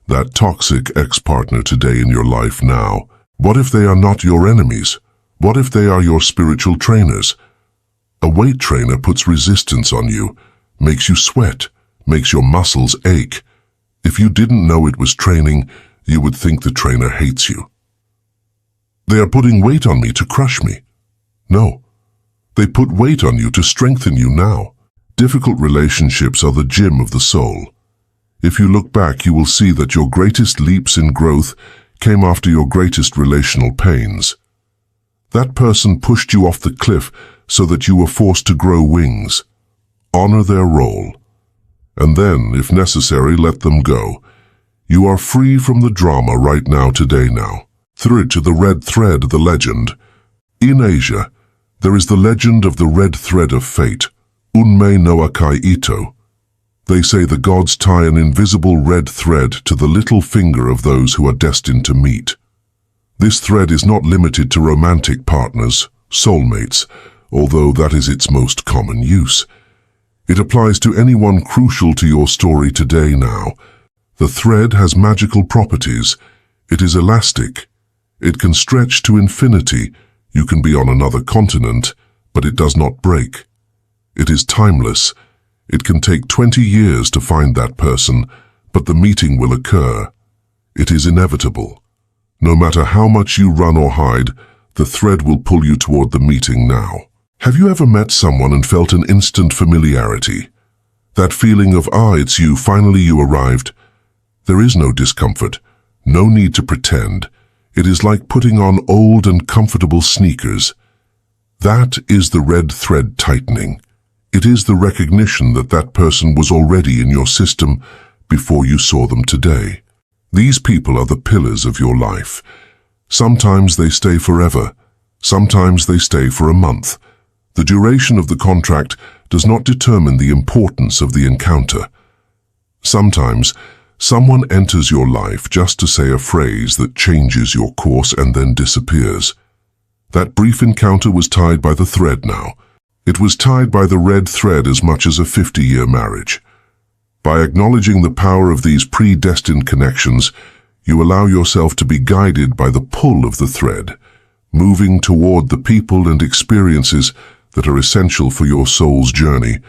that toxic ex-partner today in your life now. What if they are not your enemies? What if they are your spiritual trainers? A weight trainer puts resistance on you, makes you sweat, makes your muscles ache. If you didn't know it was training, you would think the trainer hates you. They are putting weight on me to crush me. No, they put weight on you to strengthen you now. Difficult relationships are the gym of the soul. If you look back, you will see that your greatest leaps in growth came after your greatest relational pains. That person pushed you off the cliff so that you were forced to grow wings. Honor their role. And then, if necessary, let them go. You are free from the drama right now, today now. Through to the red thread, the legend. In Asia, there is the legend of the red thread of fate, Unmei no Akai Ito. They say the gods tie an invisible red thread to the little finger of those who are destined to meet. This thread is not limited to romantic partners, soulmates, although that is its most common use. It applies to anyone crucial to your story today now. The thread has magical properties. It is elastic. It can stretch to infinity. You can be on another continent, but it does not break. It is timeless. It can take 20 years to find that person, but the meeting will occur. It is inevitable. No matter how much you run or hide, the thread will pull you toward the meeting now. Have you ever met someone and felt an instant familiarity? That feeling of, it's you, finally you arrived. There is no discomfort, no need to pretend. It is like putting on old and comfortable sneakers. That is the red thread tightening. It is the recognition that that person was already in your system before you saw them today. These people are the pillars of your life. Sometimes they stay forever. Sometimes they stay for a month. The duration of the contract does not determine the importance of the encounter. Sometimes, someone enters your life just to say a phrase that changes your course and then disappears. That brief encounter was tied by the thread now. It was tied by the red thread as much as a 50-year marriage. By acknowledging the power of these predestined connections, you allow yourself to be guided by the pull of the thread, moving toward the people and experiences that are essential for your soul's journey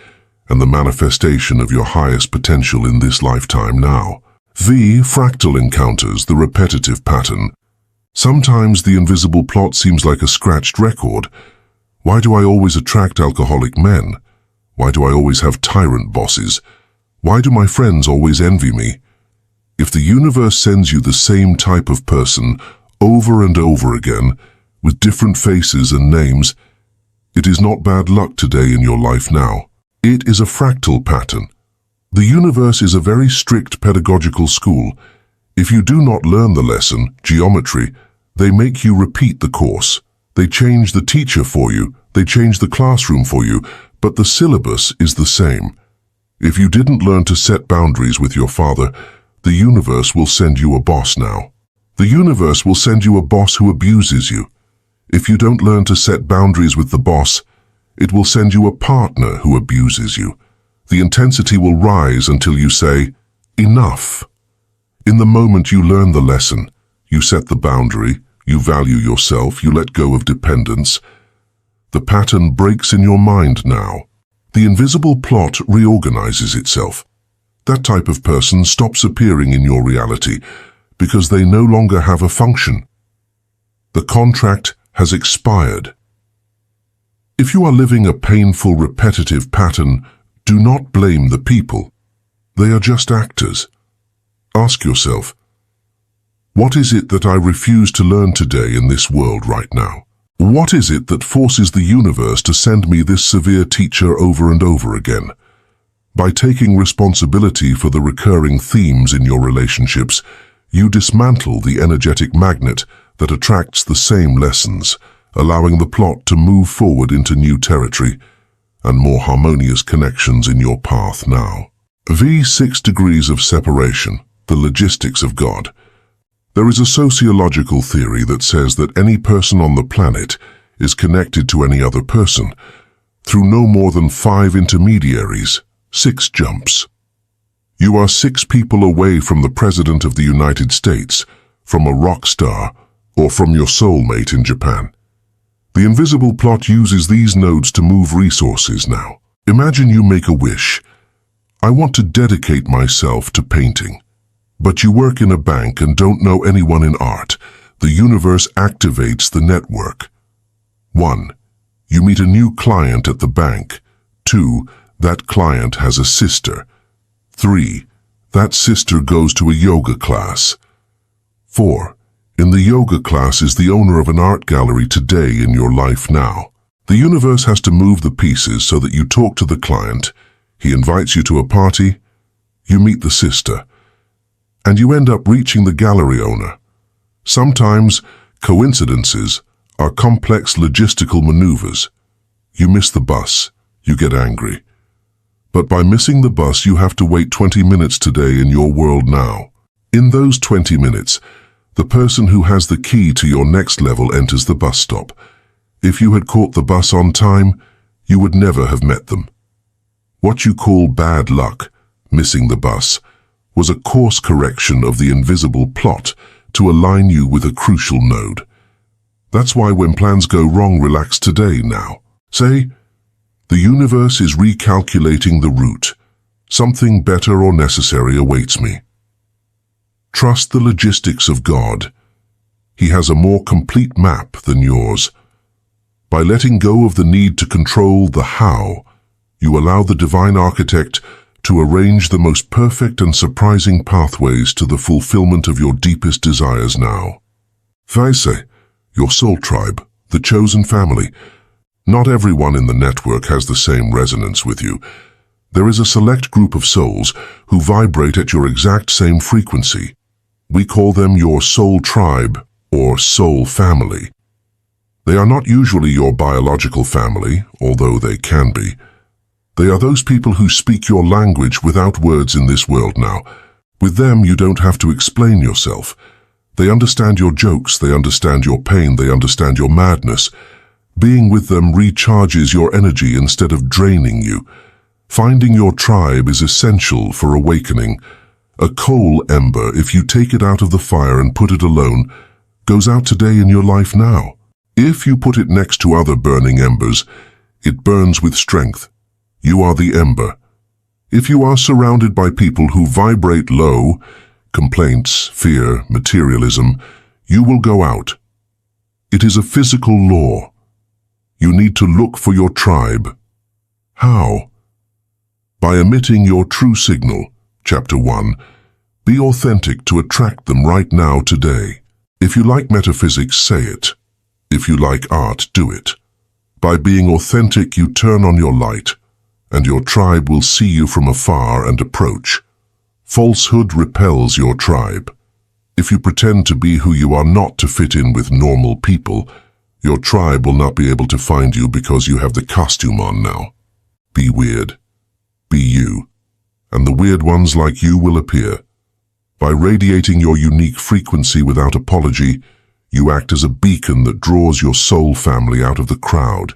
and the manifestation of your highest potential in this lifetime now. Fractal encounters, the repetitive pattern. Sometimes the invisible plot seems like a scratched record. Why do I always attract alcoholic men? Why do I always have tyrant bosses? Why do my friends always envy me? If the universe sends you the same type of person over and over again, with different faces and names, it is not bad luck today in your life now. It is a fractal pattern. The universe is a very strict pedagogical school. If you do not learn the lesson, geometry, they make you repeat the course. They change the teacher for you, they change the classroom for you, but the syllabus is the same. If you didn't learn to set boundaries with your father, The universe will send you a boss now. The universe will send you a boss who abuses you. If you don't learn to set boundaries with the boss, it will send you a partner who abuses you. The intensity will rise until you say, enough. In the moment you learn the lesson, you set the boundary, you value yourself, you let go of dependence. The pattern breaks in your mind now. The invisible plot reorganizes itself. That type of person stops appearing in your reality because they no longer have a function. The contract has expired. If you are living a painful, repetitive pattern, do not blame the people. They are just actors. Ask yourself, what is it that I refuse to learn today in this world right now? What is it that forces the universe to send me this severe teacher over and over again? By taking responsibility for the recurring themes in your relationships, you dismantle the energetic magnet that attracts the same lessons, allowing the plot to move forward into new territory and more harmonious connections in your path now. V6 degrees of separation, the logistics of God. There is a sociological theory that says that any person on the planet is connected to any other person through no more than 5 intermediaries, 6 jumps. You are 6 people away from the President of the United States, from a rock star, or from your soulmate in Japan. The invisible plot uses these nodes to move resources now. Imagine you make a wish. I want to dedicate myself to painting. But you work in a bank and don't know anyone in art. The universe activates the network. 1. You meet a new client at the bank. 2. That client has a sister. 3. That sister goes to a yoga class. 4. In the yoga class is the owner of an art gallery today in your life now. The universe has to move the pieces so that you talk to the client, he invites you to a party, you meet the sister, and you end up reaching the gallery owner. Sometimes coincidences are complex logistical maneuvers. You miss the bus, you get angry. But by missing the bus, you have to wait 20 minutes today in your world now. In those 20 minutes, the person who has the key to your next level enters the bus stop. If you had caught the bus on time, you would never have met them. What you call bad luck, missing the bus, was a course correction of the invisible plot to align you with a crucial node. That's why when plans go wrong, relax today now. Say, the universe is recalculating the route. Something better or necessary awaits me. Trust the logistics of God. He has a more complete map than yours. By letting go of the need to control the how, you allow the divine architect to arrange the most perfect and surprising pathways to the fulfillment of your deepest desires now. Vaise, your soul tribe, the chosen family. Not everyone in the network has the same resonance with you. There is a select group of souls who vibrate at your exact same frequency. We call them your soul tribe or soul family. They are not usually your biological family, although they can be. They are those people who speak your language without words in this world now. With them, you don't have to explain yourself. They understand your jokes, they understand your pain, they understand your madness. Being with them recharges your energy instead of draining you. Finding your tribe is essential for awakening. A coal ember, if you take it out of the fire and put it alone, goes out today in your life now. If you put it next to other burning embers, it burns with strength. You are the ember. If you are surrounded by people who vibrate low, complaints, fear, materialism, you will go out. It is a physical law. You need to look for your tribe. How? By emitting your true signal. Chapter 1. Be authentic to attract them right now today. If you like metaphysics, say it. If you like art, do it. By being authentic, you turn on your light, and your tribe will see you from afar and approach. Falsehood repels your tribe. If you pretend to be who you are not to fit in with normal people, your tribe will not be able to find you because you have the costume on now. Be weird. Be you. And the weird ones like you will appear. By radiating your unique frequency without apology, you act as a beacon that draws your soul family out of the crowd,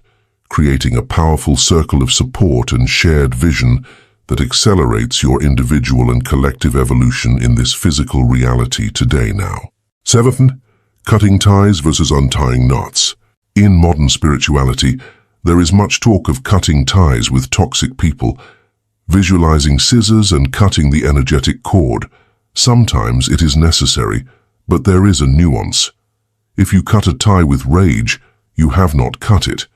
creating a powerful circle of support and shared vision that accelerates your individual and collective evolution in this physical reality today now. 7th, cutting ties versus untying knots. In modern spirituality, there is much talk of cutting ties with toxic people, visualizing scissors and cutting the energetic cord. Sometimes it is necessary, but there is a nuance. If you cut a tie with rage, you have not cut it.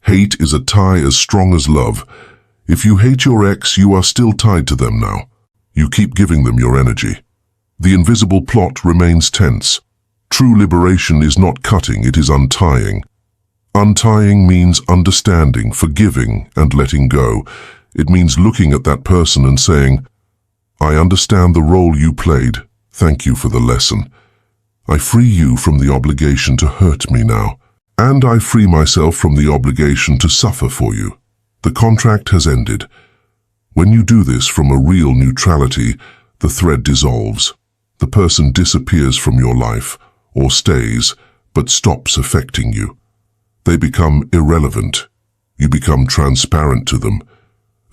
Hate is a tie as strong as love. If you hate your ex, you are still tied to them now. You keep giving them your energy. The invisible plot remains tense. True liberation is not cutting, it is untying. Untying means understanding, forgiving, and letting go. It means looking at that person and saying, I understand the role you played. Thank you for the lesson. I free you from the obligation to hurt me now, and I free myself from the obligation to suffer for you. The contract has ended. When you do this from a real neutrality, the thread dissolves. The person disappears from your life, or stays, but stops affecting you. They become irrelevant. You become transparent to them.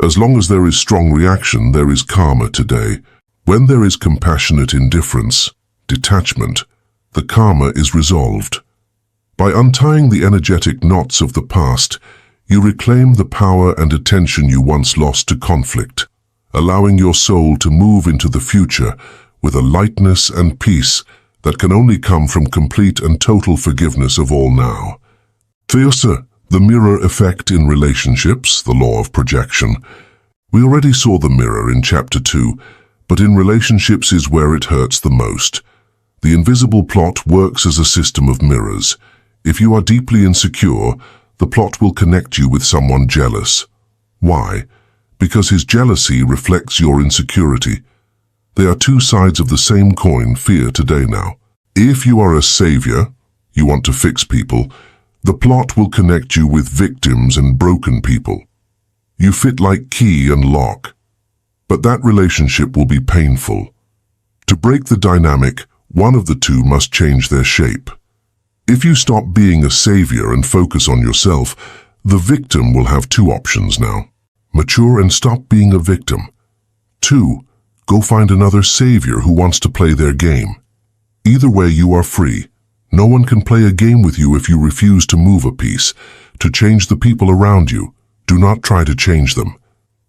As long as there is strong reaction, there is karma today. When there is compassionate indifference, detachment, the karma is resolved. By untying the energetic knots of the past, you reclaim the power and attention you once lost to conflict, allowing your soul to move into the future with a lightness and peace that can only come from complete and total forgiveness of all now. 4th, the mirror effect in relationships, the law of projection. We already saw the mirror in chapter 2, but in relationships is where it hurts the most. The invisible plot works as a system of mirrors. If you are deeply insecure, the plot will connect you with someone jealous. Why? Because his jealousy reflects your insecurity. They are two sides of the same coin, fear today now. If you are a savior, you want to fix people, the plot will connect you with victims and broken people. You fit like key and lock, but that relationship will be painful. To break the dynamic, one of the two must change their shape. If you stop being a savior and focus on yourself, the victim will have two options now. Mature and stop being a victim. 2, go find another savior who wants to play their game. Either way, you are free. No one can play a game with you if you refuse to move a piece, to change the people around you. Do not try to change them.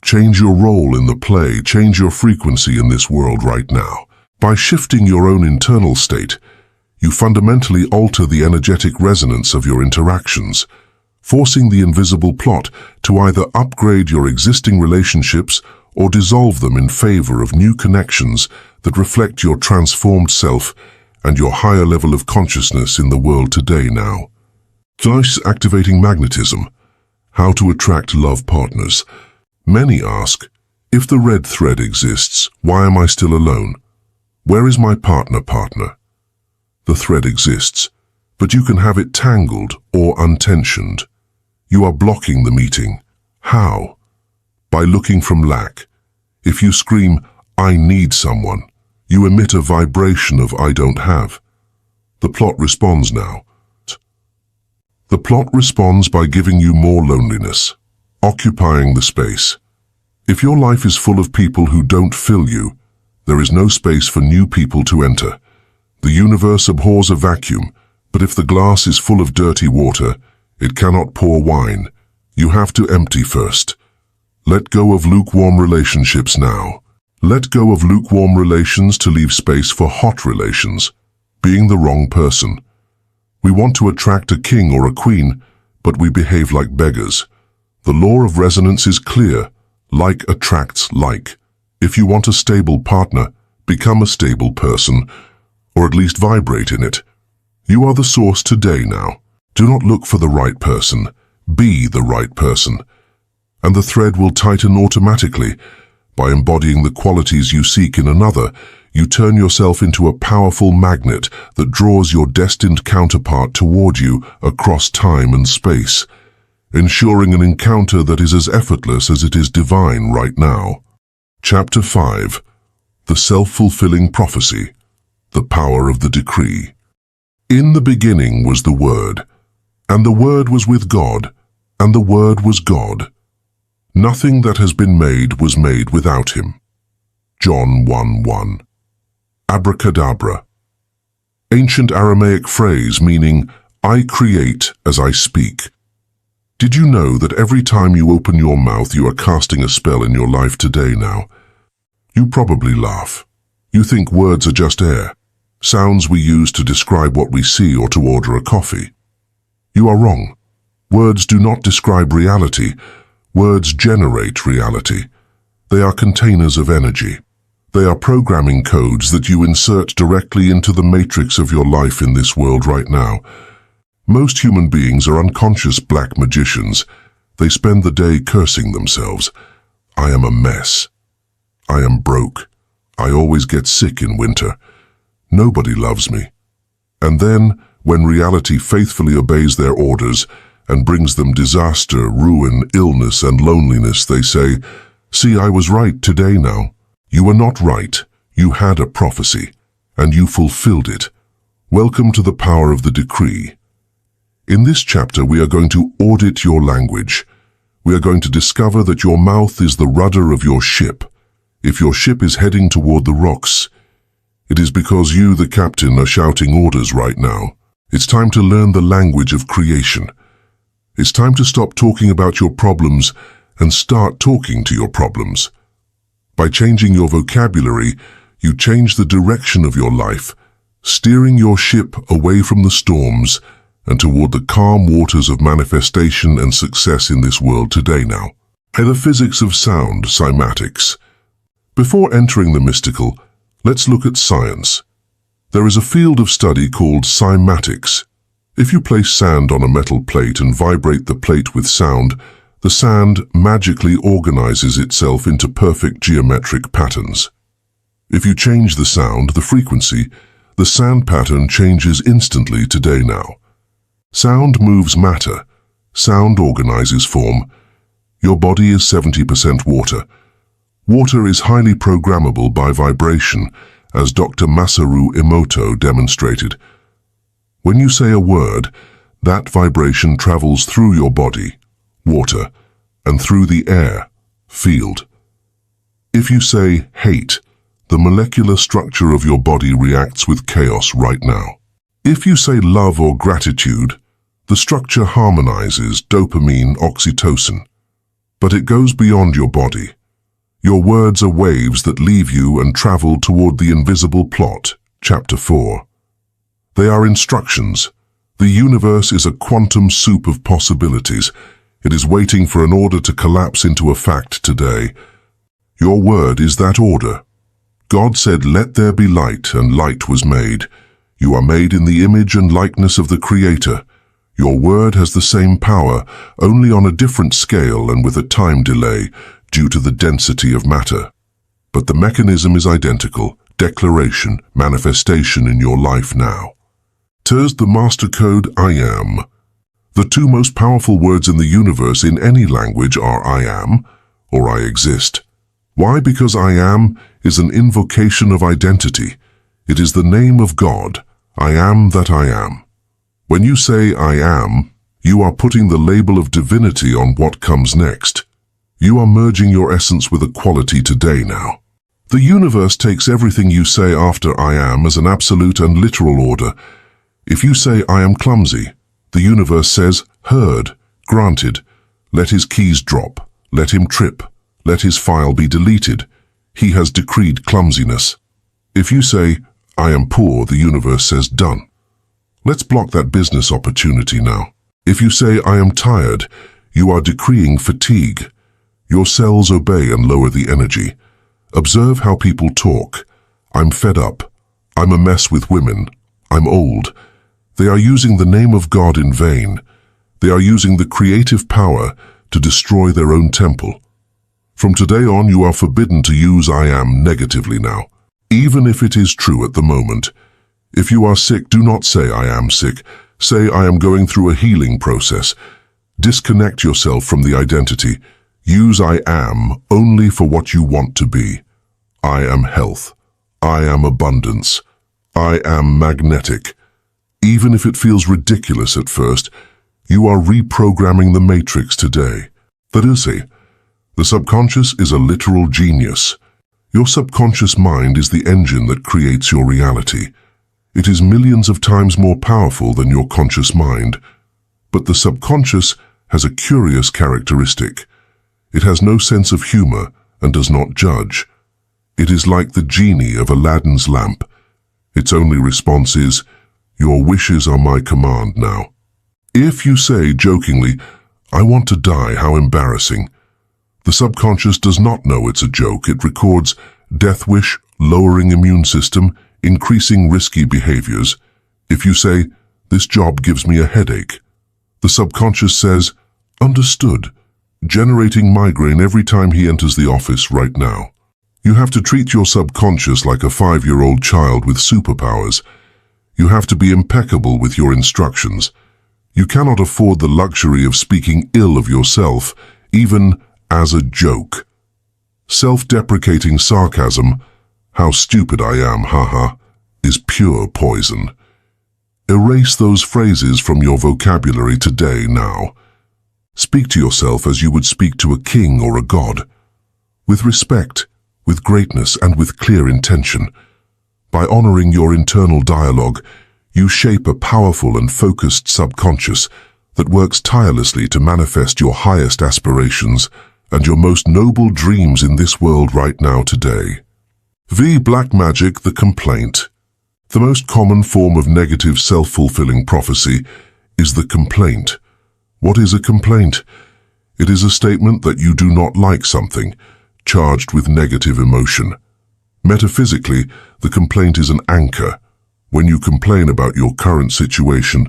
Change your role in the play, change your frequency in this world right now. By shifting your own internal state, you fundamentally alter the energetic resonance of your interactions, forcing the invisible plot to either upgrade your existing relationships or dissolve them in favor of new connections that reflect your transformed self and your higher level of consciousness in the world today now. Thus, activating magnetism. How to attract love partners. Many ask, if the red thread exists, why am I still alone? Where is my partner? The thread exists, but you can have it tangled or untensioned. You are blocking the meeting. How? By looking from lack. If you scream, I need someone, you emit a vibration of I don't have. The plot responds now. The plot responds by giving you more loneliness, occupying the space. If your life is full of people who don't fill you, there is no space for new people to enter. The universe abhors a vacuum, but if the glass is full of dirty water, it cannot pour wine. You have to empty first. Let go of lukewarm relationships now. Let go of lukewarm relations to leave space for hot relations. Being the wrong person. We want to attract a king or a queen, but we behave like beggars. The law of resonance is clear. Like attracts like. If you want a stable partner, become a stable person, or at least vibrate in it. You are the source today now. Do not look for the right person. Be the right person. And the thread will tighten automatically. By embodying the qualities you seek in another, you turn yourself into a powerful magnet that draws your destined counterpart toward you across time and space, ensuring an encounter that is as effortless as it is divine right now. Chapter 5. the self-fulfilling prophecy, the power of the decree. In the beginning was the Word, and the Word was with God, and the Word was God. Nothing that has been made was made without him. John 1:1. Abracadabra. Ancient Aramaic phrase meaning, I create as I speak. Did you know that every time you open your mouth you are casting a spell in your life today now? You probably laugh. You think words are just air, sounds we use to describe what we see or to order a coffee. You are wrong. Words do not describe reality. Words generate reality. They are containers of energy. They are programming codes that you insert directly into the matrix of your life in this world right now. Most human beings are unconscious black magicians. They spend the day cursing themselves. I am a mess. I am broke. I always get sick in winter. Nobody loves me. And then, when reality faithfully obeys their orders and brings them disaster, ruin, illness, and loneliness, they say, see, I was right today now. You were not right. You had a prophecy, and you fulfilled it. Welcome to the power of the decree. In this chapter, we are going to audit your language. We are going to discover that your mouth is the rudder of your ship. If your ship is heading toward the rocks, it is because you, the captain, are shouting orders right now. It's time to learn the language of creation. It's time to stop talking about your problems and start talking to your problems. By changing your vocabulary, you change the direction of your life, steering your ship away from the storms and toward the calm waters of manifestation and success in this world today now. The physics of sound, cymatics. Before entering the mystical, let's look at science. There is a field of study called cymatics. If you place sand on a metal plate and vibrate the plate with sound, the sand magically organizes itself into perfect geometric patterns. If you change the sound, the frequency, the sand pattern changes instantly today now. Sound moves matter. Sound organizes form. Your body is 70% water. Water is highly programmable by vibration, as Dr. Masaru Emoto demonstrated. When you say a word, that vibration travels through your body, water, and through the air, field. If you say hate, the molecular structure of your body reacts with chaos right now. If you say love or gratitude, the structure harmonizes dopamine, oxytocin. But it goes beyond your body. Your words are waves that leave you and travel toward the invisible plot, Chapter 4. They are instructions. The universe is a quantum soup of possibilities. It is waiting for an order to collapse into a fact today. Your word is that order. God said, "Let there be light," and light was made. You are made in the image and likeness of the Creator. Your word has the same power, only on a different scale and with a time delay due to the density of matter. But the mechanism is identical: declaration, manifestation in your life now. Here's the master code: I am. The two most powerful words in the universe in any language are I am or I exist. Why? Because I am is an invocation of identity. It is the name of God. I am that I am. When you say I am, you are putting the label of divinity on what comes next. You are merging your essence with a quality today now. The universe takes everything you say after I am as an absolute and literal order. If you say I am clumsy, the universe says, heard, granted. Let his keys drop. Let him trip. Let his file be deleted. He has decreed clumsiness. If you say, I am poor, the universe says, done. Let's block that business opportunity now. If you say, I am tired, you are decreeing fatigue. Your cells obey and lower the energy. Observe how people talk. I'm fed up. I'm a mess with women. I'm old. They are using the name of God in vain. They are using the creative power to destroy their own temple. From today on, you are forbidden to use I am negatively now, even if it is true at the moment. If you are sick, do not say I am sick. Say I am going through a healing process. Disconnect yourself from the identity. Use I am only for what you want to be. I am health. I am abundance. I am magnetic. Even if it feels ridiculous at first, you are reprogramming the matrix today. That is, the subconscious is a literal genius. Your subconscious mind is the engine that creates your reality. It is millions of times more powerful than your conscious mind. But the subconscious has a curious characteristic. It has no sense of humor and does not judge. It is like the genie of Aladdin's lamp. Its only response is, "Your wishes are my command now." If you say jokingly, "I want to die, how embarrassing," the subconscious does not know it's a joke. It records death wish, lowering immune system, increasing risky behaviors. If you say, "This job gives me a headache," the subconscious says, "Understood," generating migraine every time he enters the office right now. You have to treat your subconscious like a 5-year-old child with superpowers. You have to be impeccable with your instructions. You cannot afford the luxury of speaking ill of yourself, even as a joke. Self-deprecating sarcasm, "How stupid I am, haha," is pure poison. Erase those phrases from your vocabulary today now. Speak to yourself as you would speak to a king or a god, with respect, with greatness, and with clear intention. By honoring your internal dialogue, you shape a powerful and focused subconscious that works tirelessly to manifest your highest aspirations and your most noble dreams in this world right now today. Black magic, the complaint. The most common form of negative self-fulfilling prophecy is the complaint. What is a complaint? It is a statement that you do not like something, charged with negative emotion. Metaphysically, the complaint is an anchor. When you complain about your current situation,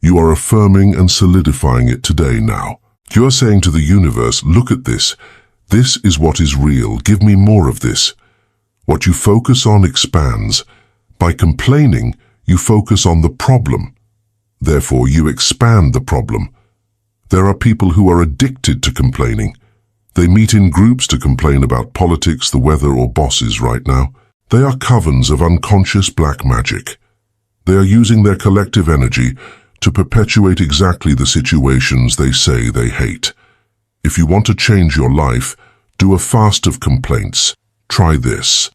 you are affirming and solidifying it today now. You are saying to the universe, "Look at this. This is what is real. Give me more of this." What you focus on expands. By complaining, you focus on the problem. Therefore, you expand the problem. There are people who are addicted to complaining. They meet in groups to complain about politics, the weather, or bosses right now. They are covens of unconscious black magic. They are using their collective energy to perpetuate exactly the situations they say they hate. If you want to change your life, do a fast of complaints. Try this.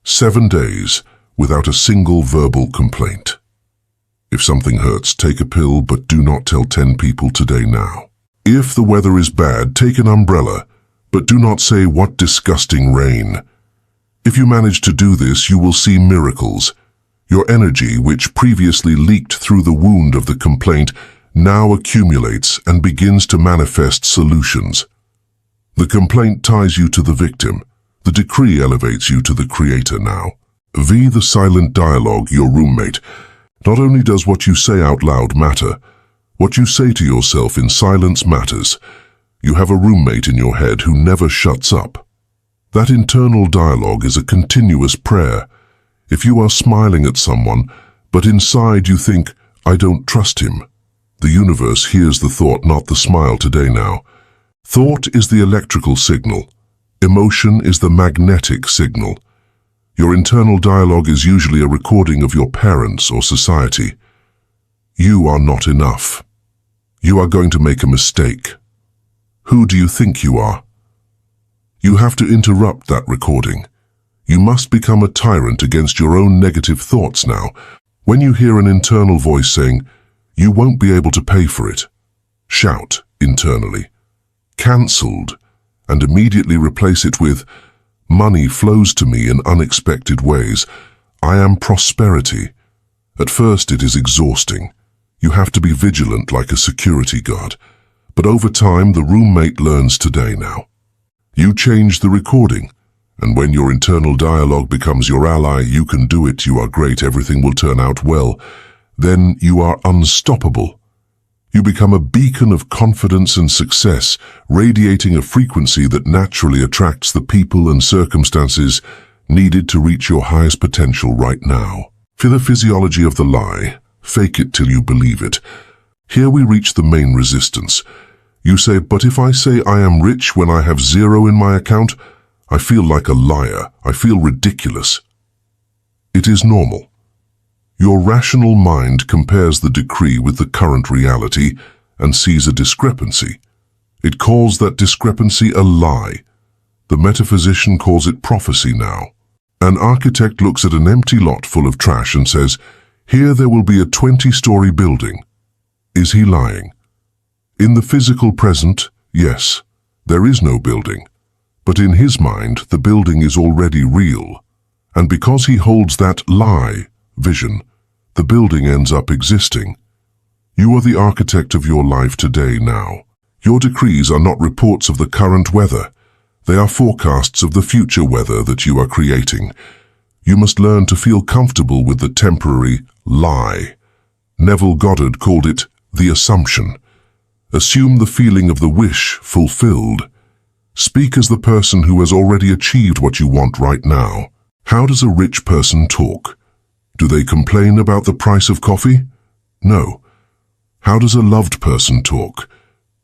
7 days without a single verbal complaint. If something hurts, take a pill, but do not tell 10 people today now. If the weather is bad, take an umbrella, but do not say, "What disgusting rain." If you manage to do this, you will see miracles. Your energy, which previously leaked through the wound of the complaint, now accumulates and begins to manifest solutions. The complaint ties you to the victim. The decree elevates you to the creator now. The silent dialogue, your roommate. Not only does what you say out loud matter, what you say to yourself in silence matters. You have a roommate in your head who never shuts up. That internal dialogue is a continuous prayer. If you are smiling at someone, but inside you think, "I don't trust him," the universe hears the thought, not the smile today now. Thought is the electrical signal. Emotion is the magnetic signal. Your internal dialogue is usually a recording of your parents or society. You are not enough. You are going to make a mistake. Who do you think you are? You have to interrupt that recording. You must become a tyrant against your own negative thoughts now. When you hear an internal voice saying, "You won't be able to pay for it," shout internally, "Cancelled," and immediately replace it with, "Money flows to me in unexpected ways. I am prosperity." At first it is exhausting. You have to be vigilant like a security guard. But over time, the roommate learns today now. You change the recording, and when your internal dialogue becomes your ally, "You can do it, you are great, everything will turn out well," then you are unstoppable. You become a beacon of confidence and success, radiating a frequency that naturally attracts the people and circumstances needed to reach your highest potential right now. For the physiology of the lie, fake it till you believe it. Here we reach the main resistance. You say, "But if I say I am rich when I have 0 in my account, I feel like a liar. I feel ridiculous." It is normal. Your rational mind compares the decree with the current reality and sees a discrepancy. It calls that discrepancy a lie. The metaphysician calls it prophecy now. An architect looks at an empty lot full of trash and says, "Here there will be a 20-story building." Is he lying? In the physical present, yes, there is no building. But in his mind, the building is already real. And because he holds that lie vision, the building ends up existing. You are the architect of your life today now. Your decrees are not reports of the current weather. They are forecasts of the future weather that you are creating. You must learn to feel comfortable with the temporary lie. Neville Goddard called it the assumption. Assume the feeling of the wish fulfilled. Speak as the person who has already achieved what you want right now. How does a rich person talk? Do they complain about the price of coffee? No. How does a loved person talk?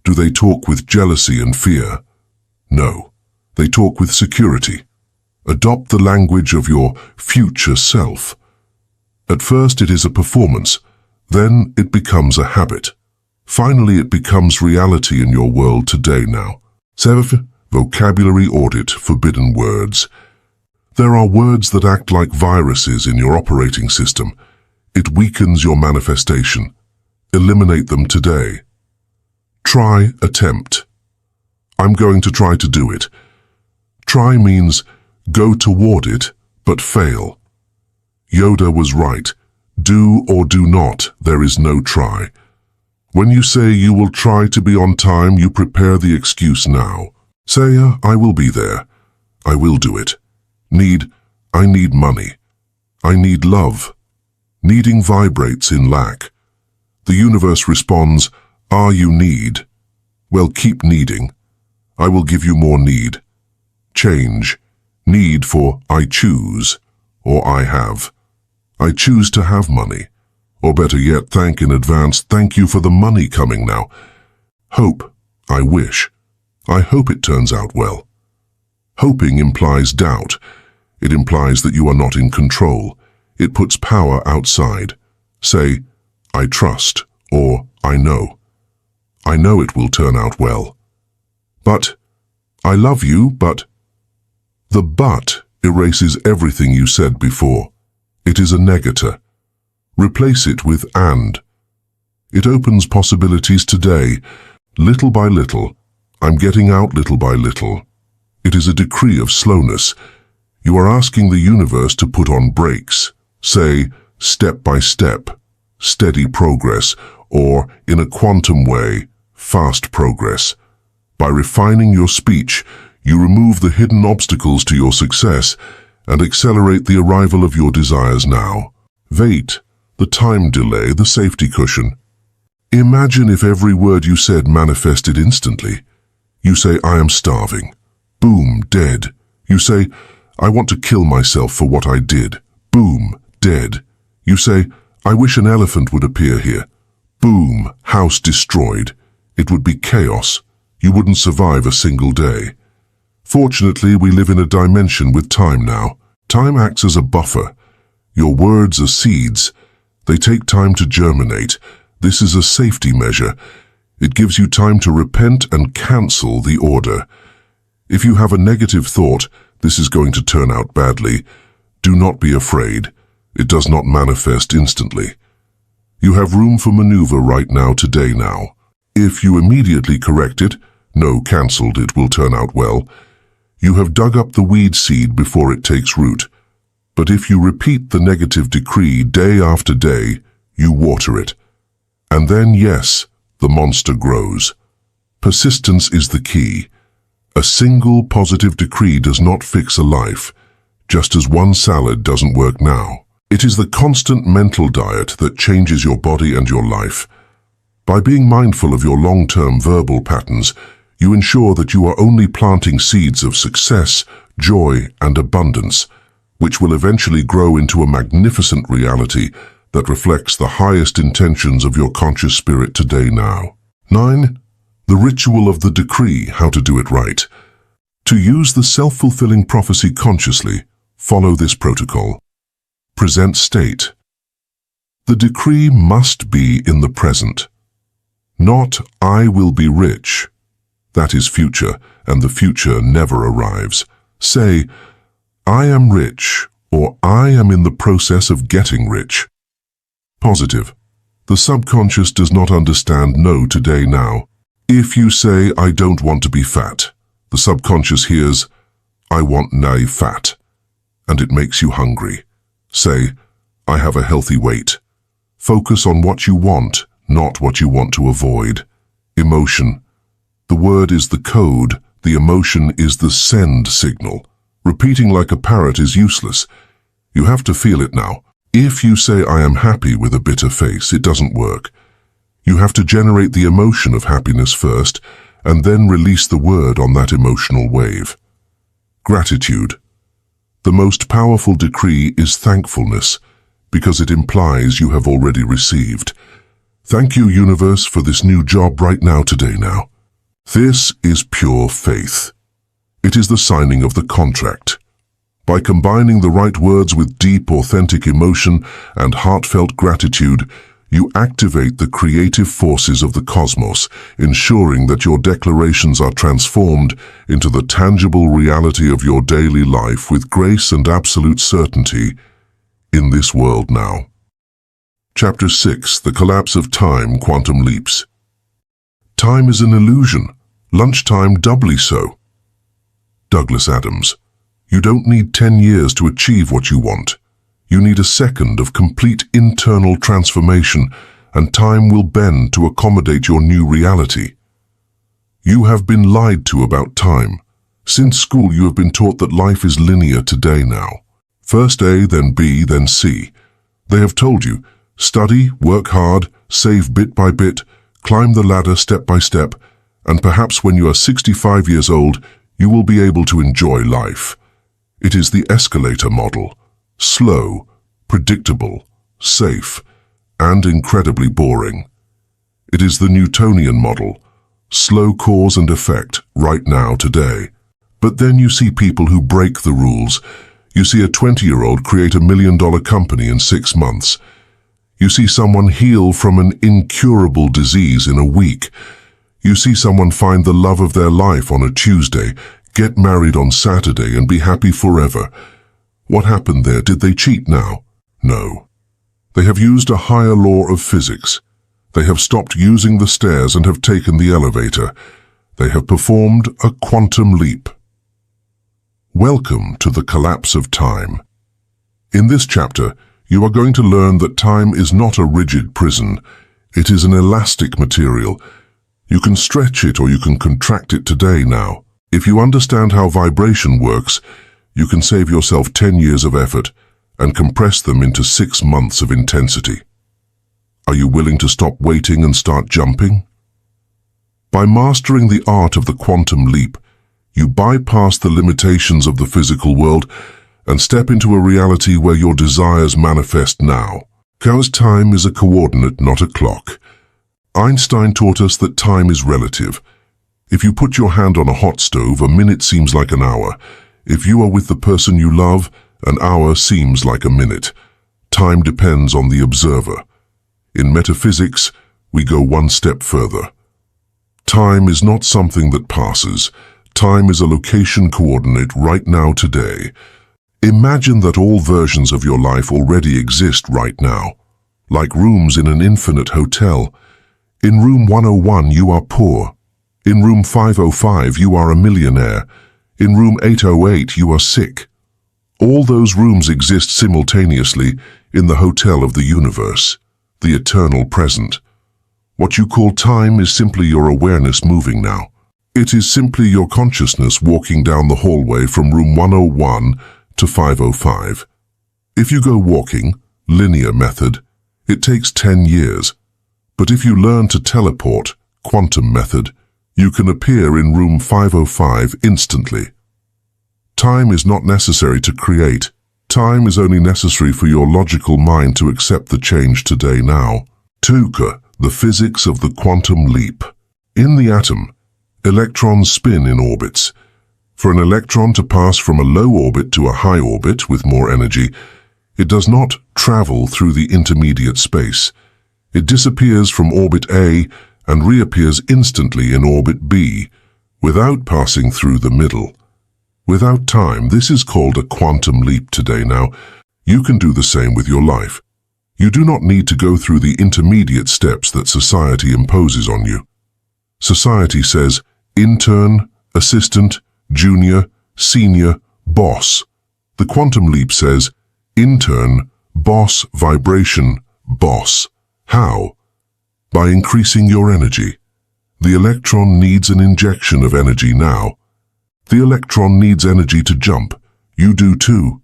Do they talk with jealousy and fear? No. They talk with security. Adopt the language of your future self. At first it is a performance, then it becomes a habit. Finally it becomes reality in your world today now. 7. Vocabulary audit forbidden words. There are words that act like viruses in your operating system. It weakens your manifestation. Eliminate them today. Try, attempt. I'm going to try to do it. Try means go toward it, but fail. Yoda was right. Do or do not, there is no try. When you say you will try to be on time, you prepare the excuse now. Say, I will be there. I will do it. I need money. I need love. Needing vibrates in lack. The universe responds, you need? Well, keep needing. I will give you more need. Change. Need for I choose, or I have. I choose to have money. Or better yet, thank in advance, thank you for the money coming now. Hope. I wish. I hope it turns out well. Hoping implies doubt. It implies that you are not in control. It puts power outside. Say, I trust, or I know. I know it will turn out well. But, I love you, but. The but erases everything you said before. It is a negator. Replace it with and. It opens possibilities today, little by little. I'm getting out little by little. It is a decree of slowness. You are asking the universe to put on brakes. Say, step by step, steady progress, or, in a quantum way, fast progress. By refining your speech, you remove the hidden obstacles to your success and accelerate the arrival of your desires now. Wait, the time delay, the safety cushion. Imagine if every word you said manifested instantly. You say, I am starving. Boom, dead. You say, I want to kill myself for what I did. Boom, dead. You say, I wish an elephant would appear here. Boom, house destroyed. It would be chaos. You wouldn't survive a single day. Fortunately, we live in a dimension with time now. Time acts as a buffer. Your words are seeds. They take time to germinate. This is a safety measure. It gives you time to repent and cancel the order. If you have a negative thought, this is going to turn out badly. Do not be afraid. It does not manifest instantly. You have room for maneuver right now, today now. If you immediately correct it, no, cancelled, it will turn out well. You have dug up the weed seed before it takes root. But if you repeat the negative decree day after day, you water it. And then, yes, the monster grows. Persistence is the key. A single positive decree does not fix a life, just as one salad doesn't work now. It is the constant mental diet that changes your body and your life. By being mindful of your long-term verbal patterns, you ensure that you are only planting seeds of success, joy, and abundance, which will eventually grow into a magnificent reality that reflects the highest intentions of your conscious spirit today now. 9. The ritual of the decree, how to do it right. To use the self-fulfilling prophecy consciously, follow this protocol. present state. The decree must be in the present. Not, I will be rich. That is future, and the future never arrives. Say, I am rich, or I am in the process of getting rich. Positive. The subconscious does not understand no today now. If you say, I don't want to be fat, the subconscious hears, I want nay fat, and it makes you hungry. Say, I have a healthy weight. Focus on what you want, not what you want to avoid. Emotion. The word is the code, the emotion is the send signal. Repeating like a parrot is useless. You have to feel it now. If you say, I am happy with a bitter face, it doesn't work. You have to generate the emotion of happiness first, and then release the word on that emotional wave. Gratitude. The most powerful decree is thankfulness, because it implies you have already received. Thank you, universe, for this new job right now today now. This is pure faith. It is the signing of the contract. By combining the right words with deep, authentic emotion and heartfelt gratitude, you activate the creative forces of the cosmos, ensuring that your declarations are transformed into the tangible reality of your daily life with grace and absolute certainty in this world now. Chapter 6. The Collapse of Time, Quantum Leaps. Time is an illusion, lunchtime doubly so. Douglas Adams. You don't need 10 years to achieve what you want. You need a second of complete internal transformation, and time will bend to accommodate your new reality. You have been lied to about time. Since school you have been taught that life is linear today now. First A, then B, then C. They have told you, study, work hard, save bit by bit, climb the ladder step by step, and perhaps when you are 65 years old, you will be able to enjoy life. It is the escalator model. Slow, predictable, safe, and incredibly boring. It is the Newtonian model. Slow cause and effect, right now, today. But then you see people who break the rules. You see a 20-year-old create $1 million company in 6 months. You see someone heal from an incurable disease in a week. You see someone find the love of their life on a Tuesday, get married on Saturday, and be happy forever. What happened there? Did they cheat now? No. They have used a higher law of physics. They have stopped using the stairs and have taken the elevator. They have performed a quantum leap. Welcome to the collapse of time. In this chapter, you are going to learn that time is not a rigid prison. It is an elastic material. You can stretch it or you can contract it today now. If you understand how vibration works, you can save yourself 10 years of effort and compress them into 6 months of intensity. Are you willing to stop waiting and start jumping? By mastering the art of the quantum leap, you bypass the limitations of the physical world and step into a reality where your desires manifest now. Because time is a coordinate, not a clock. Einstein taught us that time is relative. If you put your hand on a hot stove, a minute seems like an hour. If you are with the person you love, an hour seems like a minute. Time depends on the observer. In metaphysics, we go one step further. Time is not something that passes. Time is a location coordinate right now today. Imagine that all versions of your life already exist right now, like rooms in an infinite hotel. In room 101 you are poor. In room 505 you are a millionaire. In room 808 you are sick. All those rooms exist simultaneously in the hotel of the universe, the eternal present. What you call time is simply your awareness moving now. It is simply your consciousness walking down the hallway from room 101 to 505. If you go walking, linear method, it takes 10 years. But if you learn to teleport, quantum method, you can appear in room 505 instantly. Time is not necessary to create. Time is only necessary for your logical mind to accept the change today now. Tuka, the physics of the quantum leap. In the atom, electrons spin in orbits. For an electron to pass from a low orbit to a high orbit with more energy, It does not travel through the intermediate space. It disappears from orbit A and reappears instantly in orbit B, without passing through the middle. Without time, this is called a quantum leap today. Now, you can do the same with your life. You do not need to go through the intermediate steps that society imposes on you. Society says intern, assistant, junior, senior, boss. The quantum leap says intern, boss, vibration, boss. How? By increasing your energy. The electron needs an injection of energy now. The electron needs energy to jump. You do too.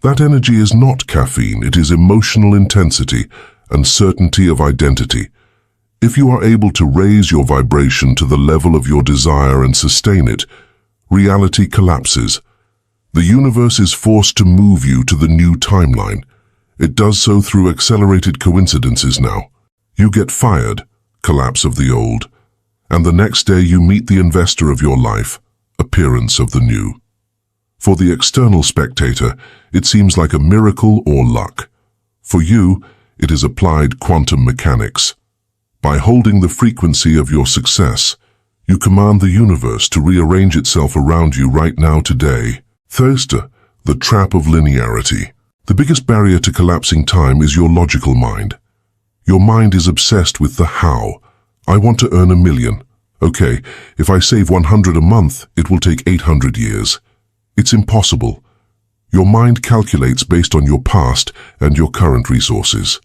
That energy is not caffeine, it is emotional intensity and certainty of identity. If you are able to raise your vibration to the level of your desire and sustain it, reality collapses. The universe is forced to move you to the new timeline. It does so through accelerated coincidences now. You get fired, collapse of the old, and the next day you meet the investor of your life, appearance of the new. For the external spectator, it seems like a miracle or luck. For you, it is applied quantum mechanics. By holding the frequency of your success, you command the universe to rearrange itself around you right now today. Thursday, the trap of linearity. The biggest barrier to collapsing time is your logical mind. Your mind is obsessed with the how. I want to earn 1 million. Okay, if I save 100 a month, it will take 800 years. It's impossible. Your mind calculates based on your past and your current resources.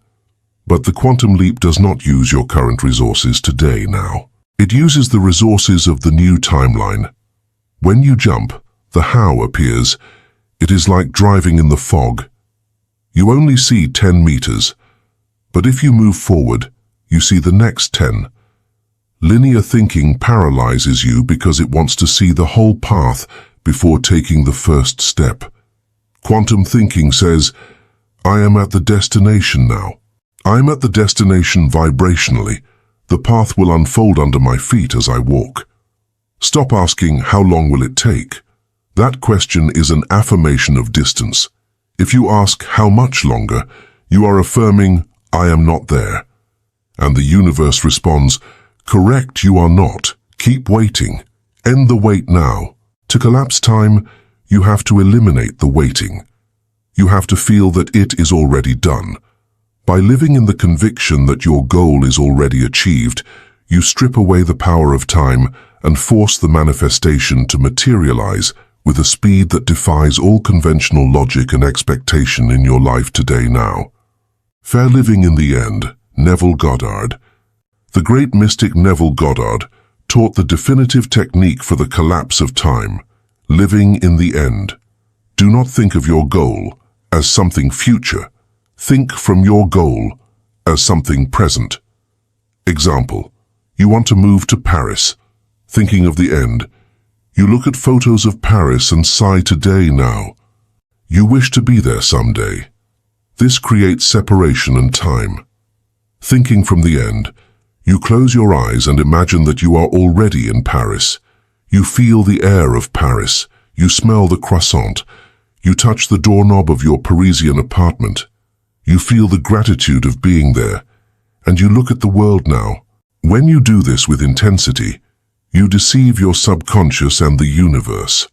But the quantum leap does not use your current resources today now. It uses the resources of the new timeline. When you jump, the how appears. It is like driving in the fog. You only see 10 meters, but if you move forward, you see the next 10. Linear thinking paralyzes you because it wants to see the whole path before taking the first step. Quantum thinking says, I am at the destination now. I am at the destination vibrationally. The path will unfold under my feet as I walk. Stop asking, how long will it take? That question is an affirmation of distance. If you ask, how much longer, you are affirming, I am not there. And the universe responds, correct, you are not. Keep waiting. End the wait now. To collapse time, you have to eliminate the waiting. You have to feel that it is already done. By living in the conviction that your goal is already achieved, you strip away the power of time and force the manifestation to materialize with a speed that defies all conventional logic and expectation in your life today now. Fair living in the end, Neville Goddard. The great mystic Neville Goddard taught the definitive technique for the collapse of time, living in the end. Do not think of your goal as something future. Think from your goal as something present. Example, you want to move to Paris. Thinking of the end, you look at photos of Paris and sigh today now. You wish to be there someday. This creates separation and time. Thinking from the end, you close your eyes and imagine that you are already in Paris. You feel the air of Paris. You smell the croissant. You touch the doorknob of your Parisian apartment. You feel the gratitude of being there. And you look at the world now. When you do this with intensity, you deceive your subconscious and the universe.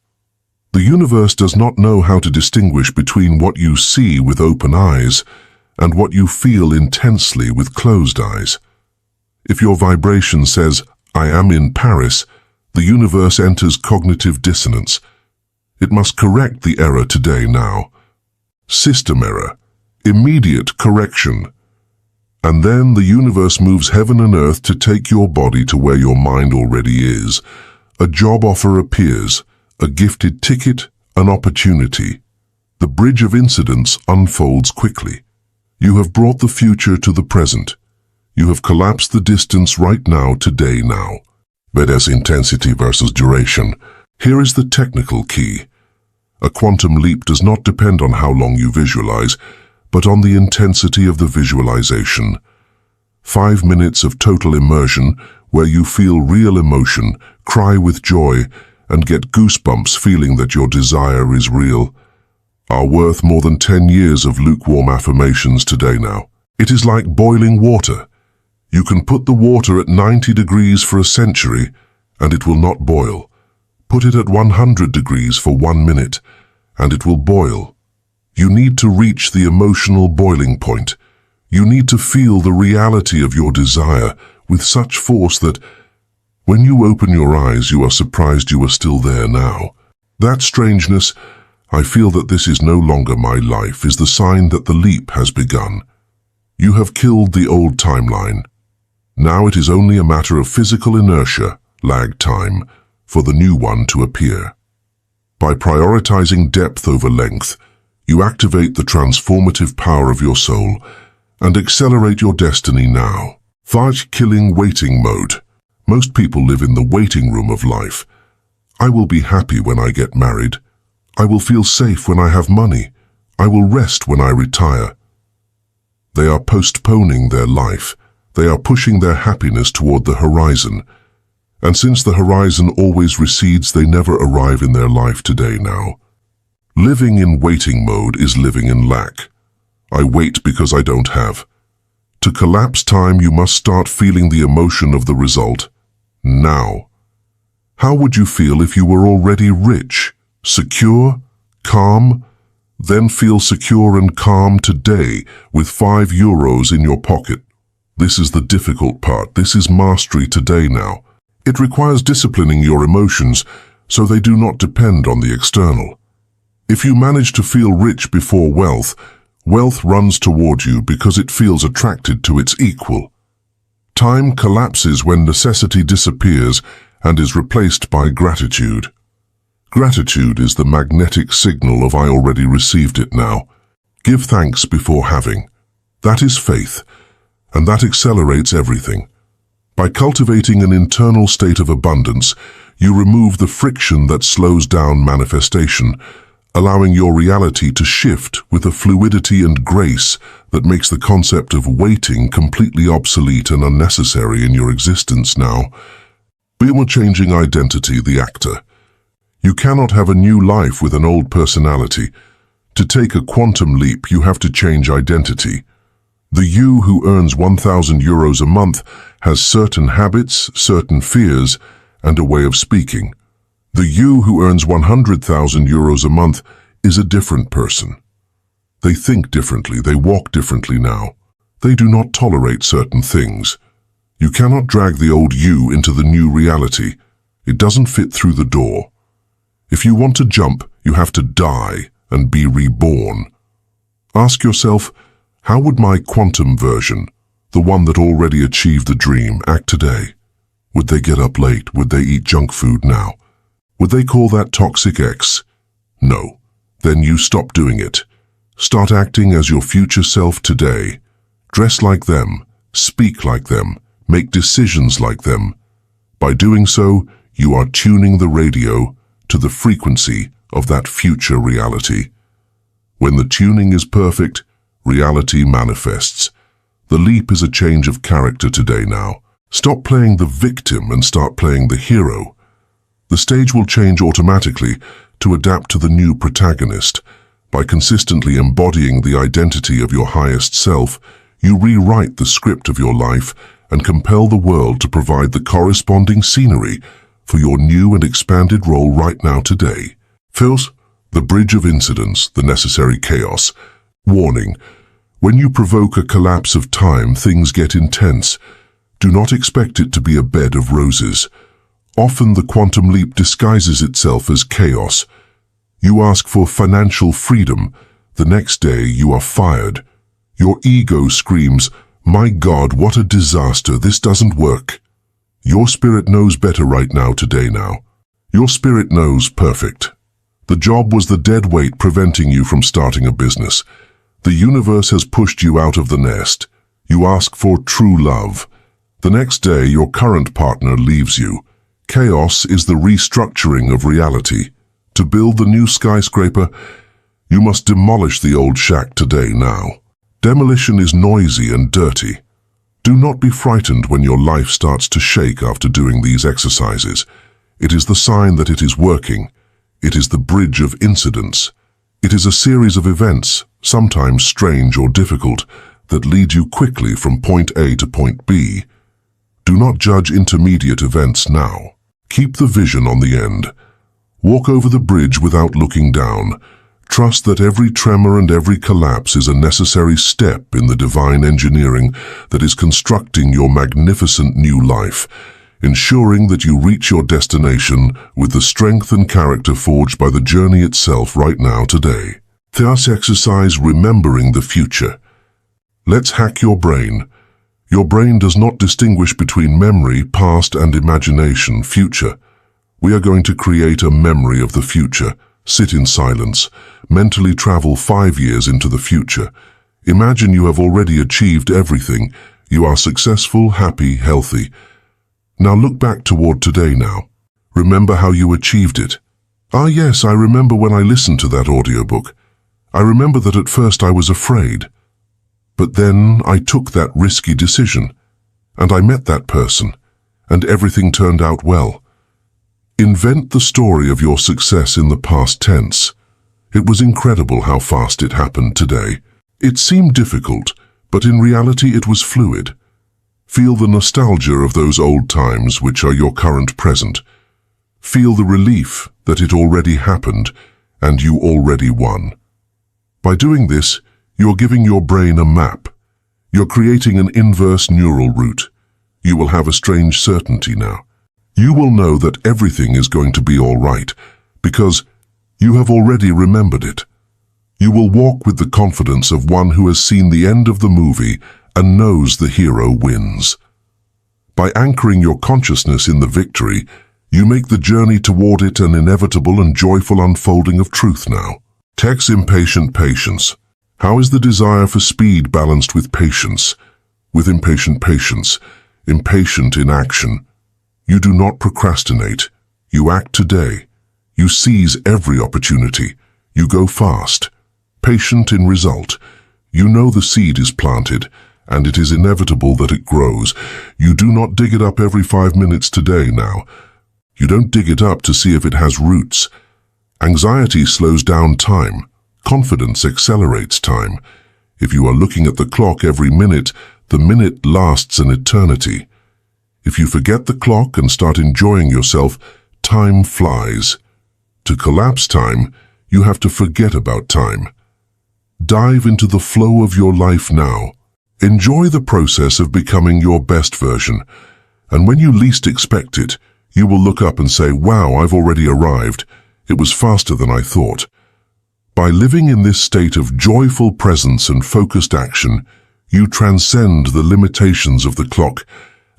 The universe does not know how to distinguish between what you see with open eyes and what you feel intensely with closed eyes. If your vibration says, I am in Paris, the universe enters cognitive dissonance. It must correct the error today now. System error. Immediate correction. And then the universe moves heaven and earth to take your body to where your mind already is. A job offer appears, a gifted ticket, an opportunity. The bridge of incidents unfolds quickly. You have brought the future to the present. You have collapsed the distance right now, today now. But as intensity versus duration, here is the technical key. A quantum leap does not depend on how long you visualize, but on the intensity of the visualization. 5 minutes of total immersion where you feel real emotion, cry with joy, and get goosebumps feeling that your desire is real. are worth more than 10 years of lukewarm affirmations today now. It is like boiling water. You can put the water at 90 degrees for a century, and it will not boil. Put it at 100 degrees for 1 minute, and it will boil. You need to reach the emotional boiling point. You need to feel the reality of your desire with such force that when you open your eyes, you are surprised you are still there now. That strangeness, I feel that this is no longer my life, is the sign that the leap has begun. You have killed the old timeline. Now it is only a matter of physical inertia, lag time, for the new one to appear. By prioritizing depth over length, you activate the transformative power of your soul and accelerate your destiny now. Fight killing waiting mode. Most people live in the waiting room of life. I will be happy when I get married. I will feel safe when I have money. I will rest when I retire. They are postponing their life. They are pushing their happiness toward the horizon. And since the horizon always recedes, they never arrive in their life today now. Living in waiting mode is living in lack. I wait because I don't have. To collapse time, you must start feeling the emotion of the result now. How would you feel if you were already rich, secure, calm? Then feel secure and calm today with €5 in your pocket. This is the difficult part. This is mastery today now. It requires disciplining your emotions so they do not depend on the external. If you manage to feel rich before wealth, wealth runs toward you because it feels attracted to its equal. Time collapses when necessity disappears and is replaced by gratitude. Gratitude is the magnetic signal of I already received it now. Give thanks before having. That is faith, and that accelerates everything. By cultivating an internal state of abundance, you remove the friction that slows down manifestation, allowing your reality to shift with a fluidity and grace that makes the concept of waiting completely obsolete and unnecessary in your existence now. Be changing identity, the actor. You cannot have a new life with an old personality. To take a quantum leap, you have to change identity. The you who earns €1,000 a month has certain habits, certain fears, and a way of speaking. The you who earns €100,000 a month is a different person. They think differently, they walk differently now. They do not tolerate certain things. You cannot drag the old you into the new reality. It doesn't fit through the door. If you want to jump, you have to die and be reborn. Ask yourself, how would my quantum version, the one that already achieved the dream, act today? Would they get up late? Would they eat junk food now? Would they call that toxic ex? No. Then you stop doing it. Start acting as your future self today. Dress like them, speak like them, make decisions like them. By doing so, you are tuning the radio to the frequency of that future reality. When the tuning is perfect, reality manifests. The leap is a change of character today now. Stop playing the victim and start playing the hero. The stage will change automatically to adapt to the new protagonist. By consistently embodying the identity of your highest self, you rewrite the script of your life and compel the world to provide the corresponding scenery for your new and expanded role right now today. First, the bridge of incidents, the necessary chaos. Warning: when you provoke a collapse of time, things get intense. Do not expect it to be a bed of roses. Often the quantum leap disguises itself as chaos. You ask for financial freedom. The next day you are fired. Your ego screams, "My God, what a disaster, this doesn't work." Your spirit knows better right now today now. Your spirit knows perfect. The job was the dead weight preventing you from starting a business. The universe has pushed you out of the nest. You ask for true love. The next day your current partner leaves you. Chaos is the restructuring of reality. To build the new skyscraper, you must demolish the old shack today now. Demolition is noisy and dirty. Do not be frightened when your life starts to shake after doing these exercises. It is the sign that it is working. It is the bridge of incidents. It is a series of events, sometimes strange or difficult, that lead you quickly from point A to point B. Do not judge intermediate events now. Keep the vision on the end. Walk over the bridge without looking down. Trust that every tremor and every collapse is a necessary step in the divine engineering that is constructing your magnificent new life, ensuring that you reach your destination with the strength and character forged by the journey itself right now today. Thus exercise remembering the future. Let's hack your brain. Your brain does not distinguish between memory, past, and imagination, future. We are going to create a memory of the future. Sit in silence. Mentally travel 5 years into the future. Imagine you have already achieved everything. You are successful, happy, healthy. Now look back toward today now. Remember how you achieved it. Ah yes, I remember when I listened to that audiobook. I remember that at first I was afraid. But then I took that risky decision, and I met that person, and everything turned out well. Invent the story of your success in the past tense. It was incredible how fast it happened today. It seemed difficult, but in reality it was fluid. Feel the nostalgia of those old times which are your current present. Feel the relief that it already happened and you already won. By doing this, you're giving your brain a map. You're creating an inverse neural route. You will have a strange certainty now. You will know that everything is going to be all right because you have already remembered it. You will walk with the confidence of one who has seen the end of the movie and knows the hero wins. By anchoring your consciousness in the victory, you make the journey toward it an inevitable and joyful unfolding of truth now. Text impatient patience. How is the desire for speed balanced with patience? With impatient patience, impatient in action. You do not procrastinate. You act today. You seize every opportunity. You go fast. Patient in result. You know the seed is planted, and it is inevitable that it grows. You do not dig it up every 5 minutes today now. You don't dig it up to see if it has roots. Anxiety slows down time. Confidence accelerates time. If you are looking at the clock every minute, the minute lasts an eternity. If you forget the clock and start enjoying yourself, time flies. To collapse time, you have to forget about time. Dive into the flow of your life now. Enjoy the process of becoming your best version. And when you least expect it, you will look up and say, wow, I've already arrived. It was faster than I thought. By living in this state of joyful presence and focused action, you transcend the limitations of the clock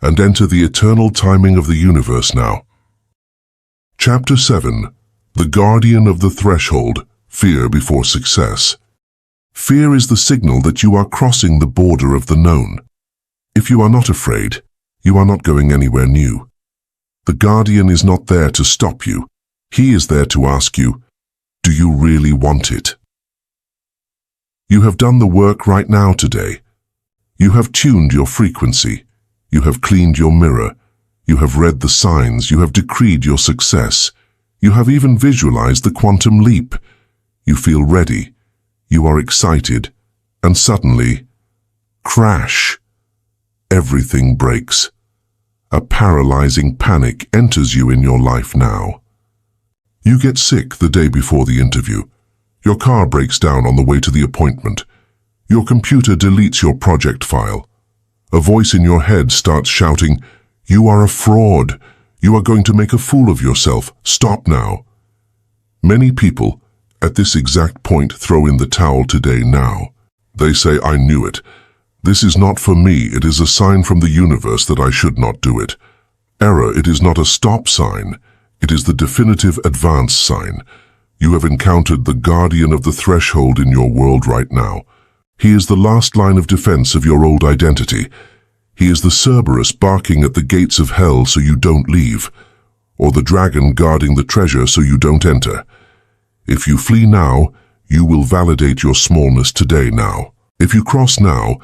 and enter the eternal timing of the universe now. Chapter 7. The Guardian of the Threshold, Fear Before Success. Fear is the signal that you are crossing the border of the known. If you are not afraid, you are not going anywhere new. The Guardian is not there to stop you. He is there to ask you, do you really want it? You have done the work right now today. You have tuned your frequency. You have cleaned your mirror. You have read the signs. You have decreed your success. You have even visualized the quantum leap. You feel ready. You are excited. And suddenly, crash. Everything breaks. A paralyzing panic enters you in your life now. You get sick the day before the interview. Your car breaks down on the way to the appointment. Your computer deletes your project file. A voice in your head starts shouting, "You are a fraud. You are going to make a fool of yourself. Stop now." Many people, at this exact point, throw in the towel today now. They say, "I knew it. This is not for me. It is a sign from the universe that I should not do it." Error, it is not a stop sign. It is the definitive advance sign. You have encountered the guardian of the threshold in your world right now. He is the last line of defense of your old identity. He is the Cerberus barking at the gates of hell so you don't leave, or the dragon guarding the treasure so you don't enter. If you flee now, you will validate your smallness today now. If you cross now,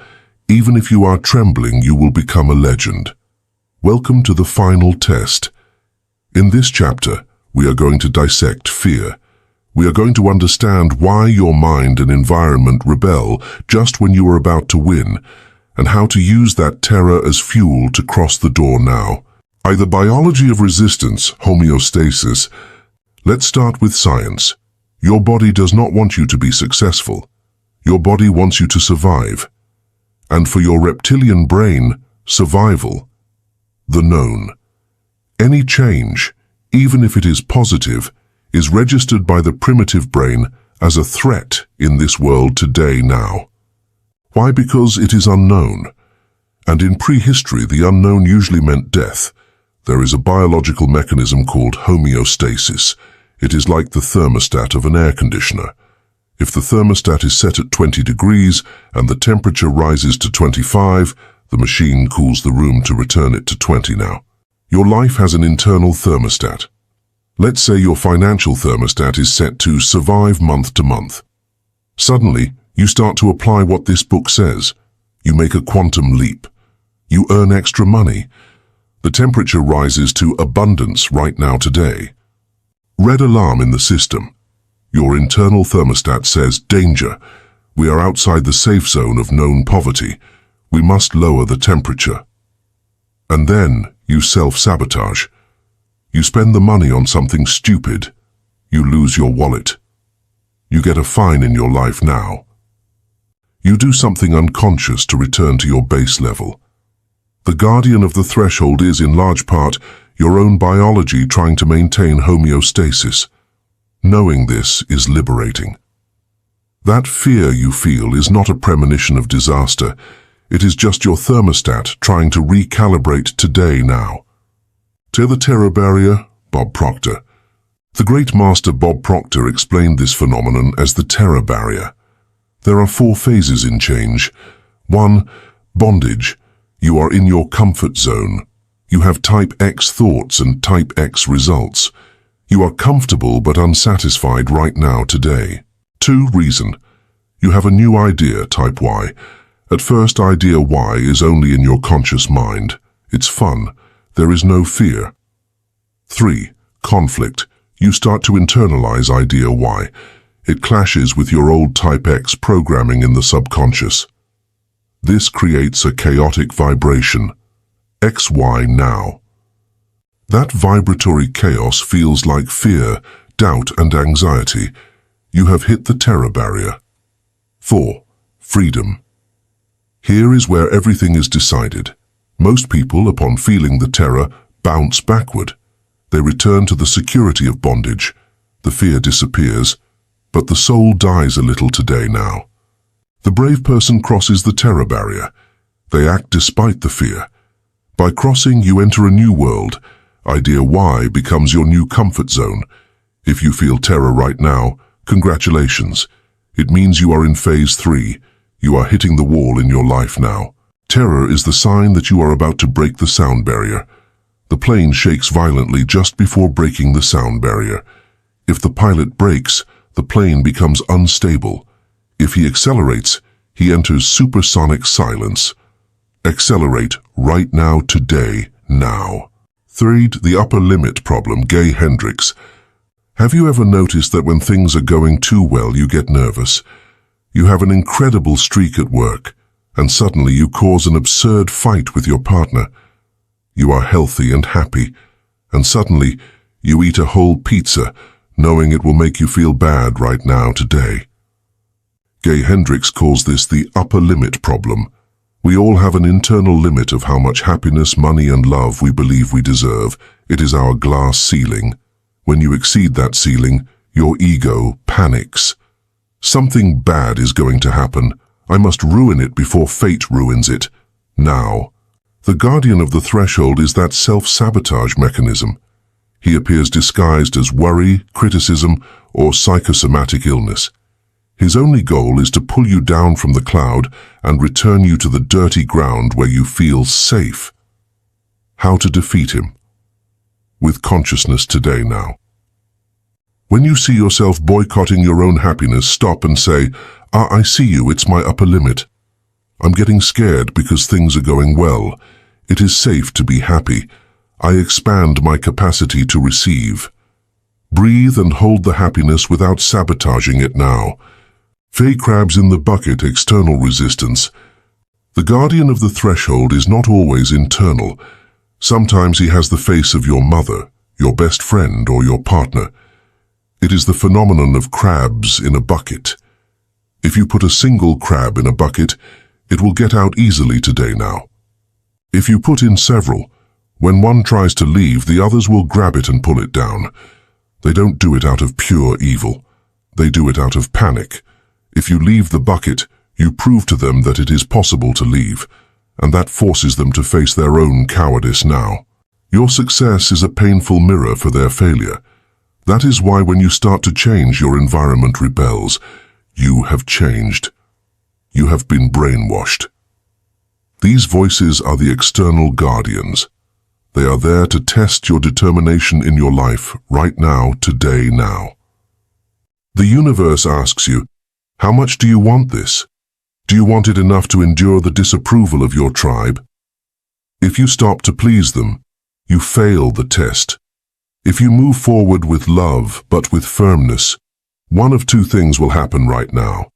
even if you are trembling, you will become a legend. Welcome to the final test. In this chapter, we are going to dissect fear. We are going to understand why your mind and environment rebel just when you are about to win, and how to use that terror as fuel to cross the door now. The biology of resistance, homeostasis. Let's start with science. Your body does not want you to be successful. Your body wants you to survive. And for your reptilian brain, survival, the known. Any change, even if it is positive, is registered by the primitive brain as a threat in this world today now. Why? Because it is unknown. And in prehistory, the unknown usually meant death. There is a biological mechanism called homeostasis. It is like the thermostat of an air conditioner. If the thermostat is set at 20 degrees and the temperature rises to 25, the machine cools the room to return it to 20 now. Your life has an internal thermostat. Let's say your financial thermostat is set to survive month to month. Suddenly, you start to apply what this book says. You make a quantum leap. You earn extra money. The temperature rises to abundance right now today. Red alarm in the system. Your internal thermostat says, danger. We are outside the safe zone of known poverty. We must lower the temperature. And then you self-sabotage. You spend the money on something stupid. You lose your wallet. You get a fine in your life now. You do something unconscious to return to your base level. The guardian of the threshold is, in large part, your own biology trying to maintain homeostasis. Knowing this is liberating. That fear you feel is not a premonition of disaster. It is just your thermostat trying to recalibrate today now. To the terror barrier, Bob Proctor. The great master Bob Proctor explained this phenomenon as the terror barrier. There are 4 phases in change. 1. Bondage. You are in your comfort zone. You have type X thoughts and type X results. You are comfortable but unsatisfied right now today. 2. Reason. You have a new idea, type Y. At first, idea Y is only in your conscious mind. It's fun. There is no fear. 3. Conflict. You start to internalize idea Y. It clashes with your old type X programming in the subconscious. This creates a chaotic vibration. XY now. That vibratory chaos feels like fear, doubt, and anxiety. You have hit the terror barrier. 4. Freedom. Here is where everything is decided. Most people, upon feeling the terror, bounce backward. They return to the security of bondage. The fear disappears, but the soul dies a little today now. The brave person crosses the terror barrier. They act despite the fear. By crossing, you enter a new world. Idea Y becomes your new comfort zone. If you feel terror right now, congratulations. It means you are in phase 3. You are hitting the wall in your life now. Terror is the sign that you are about to break the sound barrier. The plane shakes violently just before breaking the sound barrier. If the pilot brakes, the plane becomes unstable. If he accelerates, he enters supersonic silence. Accelerate right now, today, now. 3. The upper limit problem, Gay Hendricks. Have you ever noticed that when things are going too well, you get nervous? You have an incredible streak at work, and suddenly you cause an absurd fight with your partner. You are healthy and happy, and suddenly you eat a whole pizza, knowing it will make you feel bad right now today. Gay Hendricks calls this the upper limit problem. We all have an internal limit of how much happiness, money, and love we believe we deserve. It is our glass ceiling. When you exceed that ceiling, your ego panics. Something bad is going to happen. I must ruin it before fate ruins it. Now. The guardian of the threshold is that self-sabotage mechanism. He appears disguised as worry, criticism, or psychosomatic illness. His only goal is to pull you down from the cloud and return you to the dirty ground where you feel safe. How to defeat him? With consciousness today now. When you see yourself boycotting your own happiness, stop and say, I see you, it's my upper limit. I'm getting scared because things are going well. It is safe to be happy. I expand my capacity to receive. Breathe and hold the happiness without sabotaging it now. Fey crabs in the bucket, external resistance. The guardian of the threshold is not always internal. Sometimes he has the face of your mother, your best friend, or your partner. It is the phenomenon of crabs in a bucket. If you put a single crab in a bucket, it will get out easily today now. If you put in several, when one tries to leave, the others will grab it and pull it down. They don't do it out of pure evil. They do it out of panic. If you leave the bucket, you prove to them that it is possible to leave, and that forces them to face their own cowardice now. Your success is a painful mirror for their failure. That is why when you start to change, your environment rebels. You have changed. You have been brainwashed. These voices are the external guardians. They are there to test your determination in your life, right now, today, now. The universe asks you, how much do you want this? Do you want it enough to endure the disapproval of your tribe? If you stop to please them, you fail the test. If you move forward with love, but with firmness, one of two things will happen right now.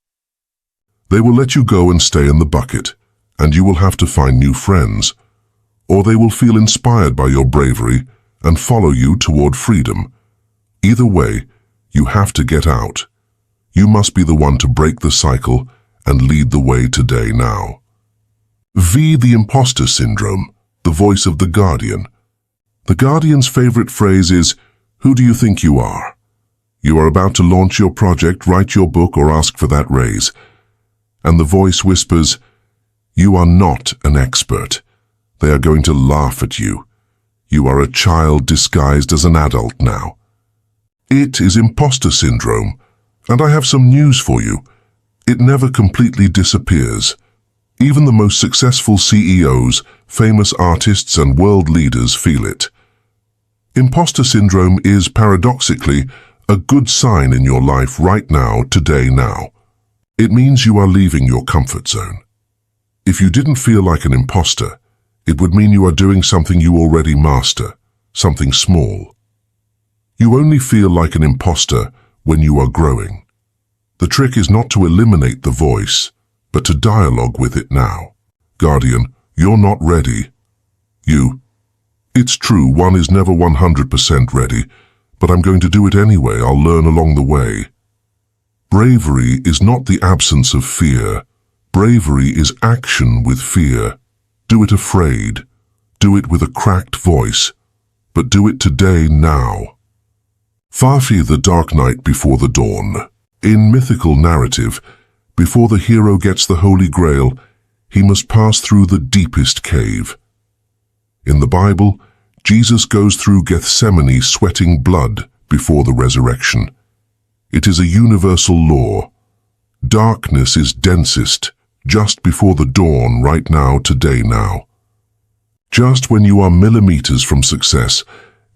They will let you go and stay in the bucket, and you will have to find new friends, or they will feel inspired by your bravery and follow you toward freedom. Either way, you have to get out. You must be the one to break the cycle and lead the way today now. The imposter syndrome, the voice of the guardian. The guardian's favorite phrase is, "Who do you think you are?" You are about to launch your project, write your book, or ask for that raise. And the voice whispers, "You are not an expert. They are going to laugh at you. You are a child disguised as an adult now." It is imposter syndrome, and I have some news for you. It never completely disappears. Even the most successful CEOs, famous artists, and world leaders feel it. Imposter syndrome is, paradoxically, a good sign in your life right now, today, now. It means you are leaving your comfort zone. If you didn't feel like an imposter, it would mean you are doing something you already master, something small. You only feel like an imposter when you are growing. The trick is not to eliminate the voice, but to dialogue with it now. Guardian, you're not ready. It's true, one is never 100% ready, but I'm going to do it anyway. I'll learn along the way. Bravery is not the absence of fear. Bravery is action with fear. Do it afraid. Do it with a cracked voice. But do it today, now. Fafi, the dark night before the dawn. In mythical narrative, before the hero gets the Holy Grail, he must pass through the deepest cave. In the Bible, Jesus goes through Gethsemane sweating blood before the resurrection. It is a universal law. Darkness is densest just before the dawn, right now, today, now. Just when you are millimeters from success,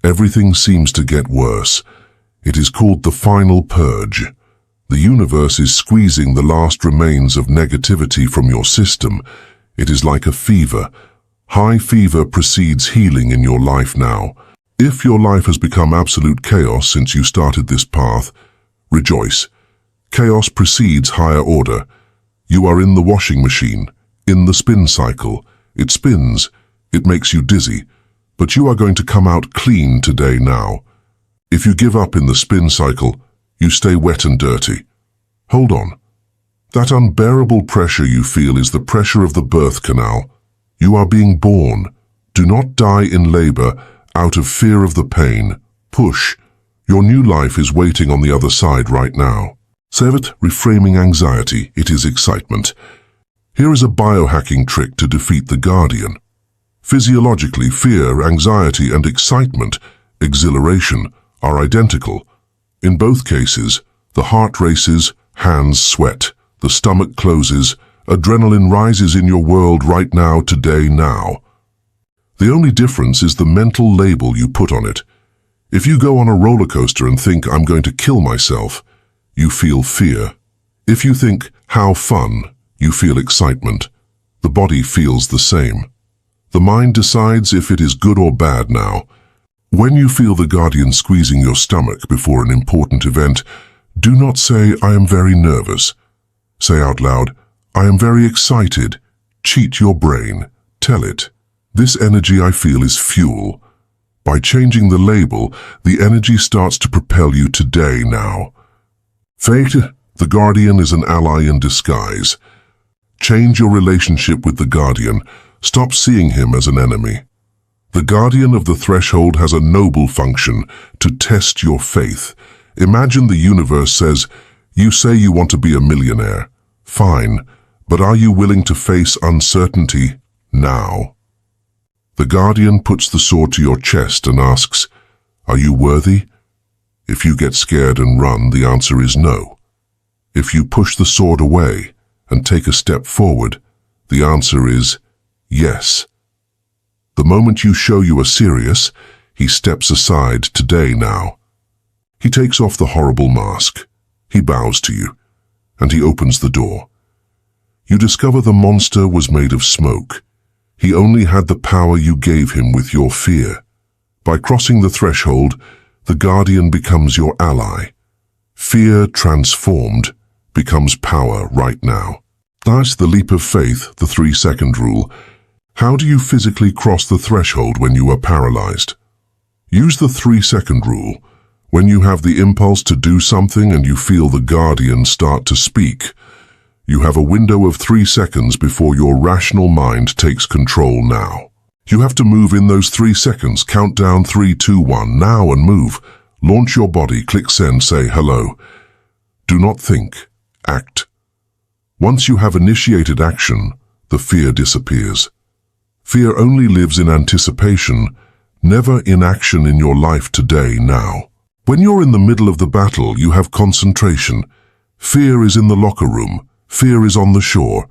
everything seems to get worse. It is called the final purge. The universe is squeezing the last remains of negativity from your system. It is like a fever. High fever precedes healing in your life now. If your life has become absolute chaos since you started this path, rejoice. Chaos precedes higher order. You are in the washing machine, in the spin cycle. It spins, it makes you dizzy, but you are going to come out clean today now. If you give up in the spin cycle, you stay wet and dirty. Hold on. That unbearable pressure you feel is the pressure of the birth canal. You are being born. Do not die in labor out of fear of the pain. Push. Your new life is waiting on the other side right now. 7. Reframing anxiety. It is excitement. Here is a biohacking trick to defeat the guardian. Physiologically, fear, anxiety, and excitement, exhilaration, are identical. In both cases, the heart races, hands sweat, the stomach closes, adrenaline rises in your world right now, today, now. The only difference is the mental label you put on it. If you go on a roller coaster and think, "I'm going to kill myself," you feel fear. If you think, "How fun," you feel excitement. The body feels the same. The mind decides if it is good or bad now. When you feel the guardian squeezing your stomach before an important event, do not say, "I am very nervous." Say out loud, "I am very excited." Cheat your brain. Tell it, "This energy I feel is fuel." By changing the label, the energy starts to propel you today now. Fate, the guardian is an ally in disguise. Change your relationship with the guardian. Stop seeing him as an enemy. The guardian of the threshold has a noble function to test your faith. Imagine the universe says, "You say you want to be a millionaire. Fine, but are you willing to face uncertainty now?" The guardian puts the sword to your chest and asks, "Are you worthy?" If you get scared and run, the answer is no. If you push the sword away and take a step forward, the answer is yes. The moment you show you are serious, he steps aside today now. He takes off the horrible mask. He bows to you, and he opens the door. You discover the monster was made of smoke. He only had the power you gave him with your fear. By crossing the threshold, the guardian becomes your ally. Fear transformed becomes power right now. That's the leap of faith, the 3-second rule. How do you physically cross the threshold when you are paralyzed? Use the 3-second rule. When you have the impulse to do something and you feel the guardian start to speak, you have a window of 3 seconds before your rational mind takes control now. You have to move in those 3 seconds. Count down 3, 2, 1, now and move. Launch your body, click send, say hello. Do not think, act. Once you have initiated action, the fear disappears. Fear only lives in anticipation, never in action in your life today, now. When you're in the middle of the battle, you have concentration. Fear is in the locker room. Fear is on the shore.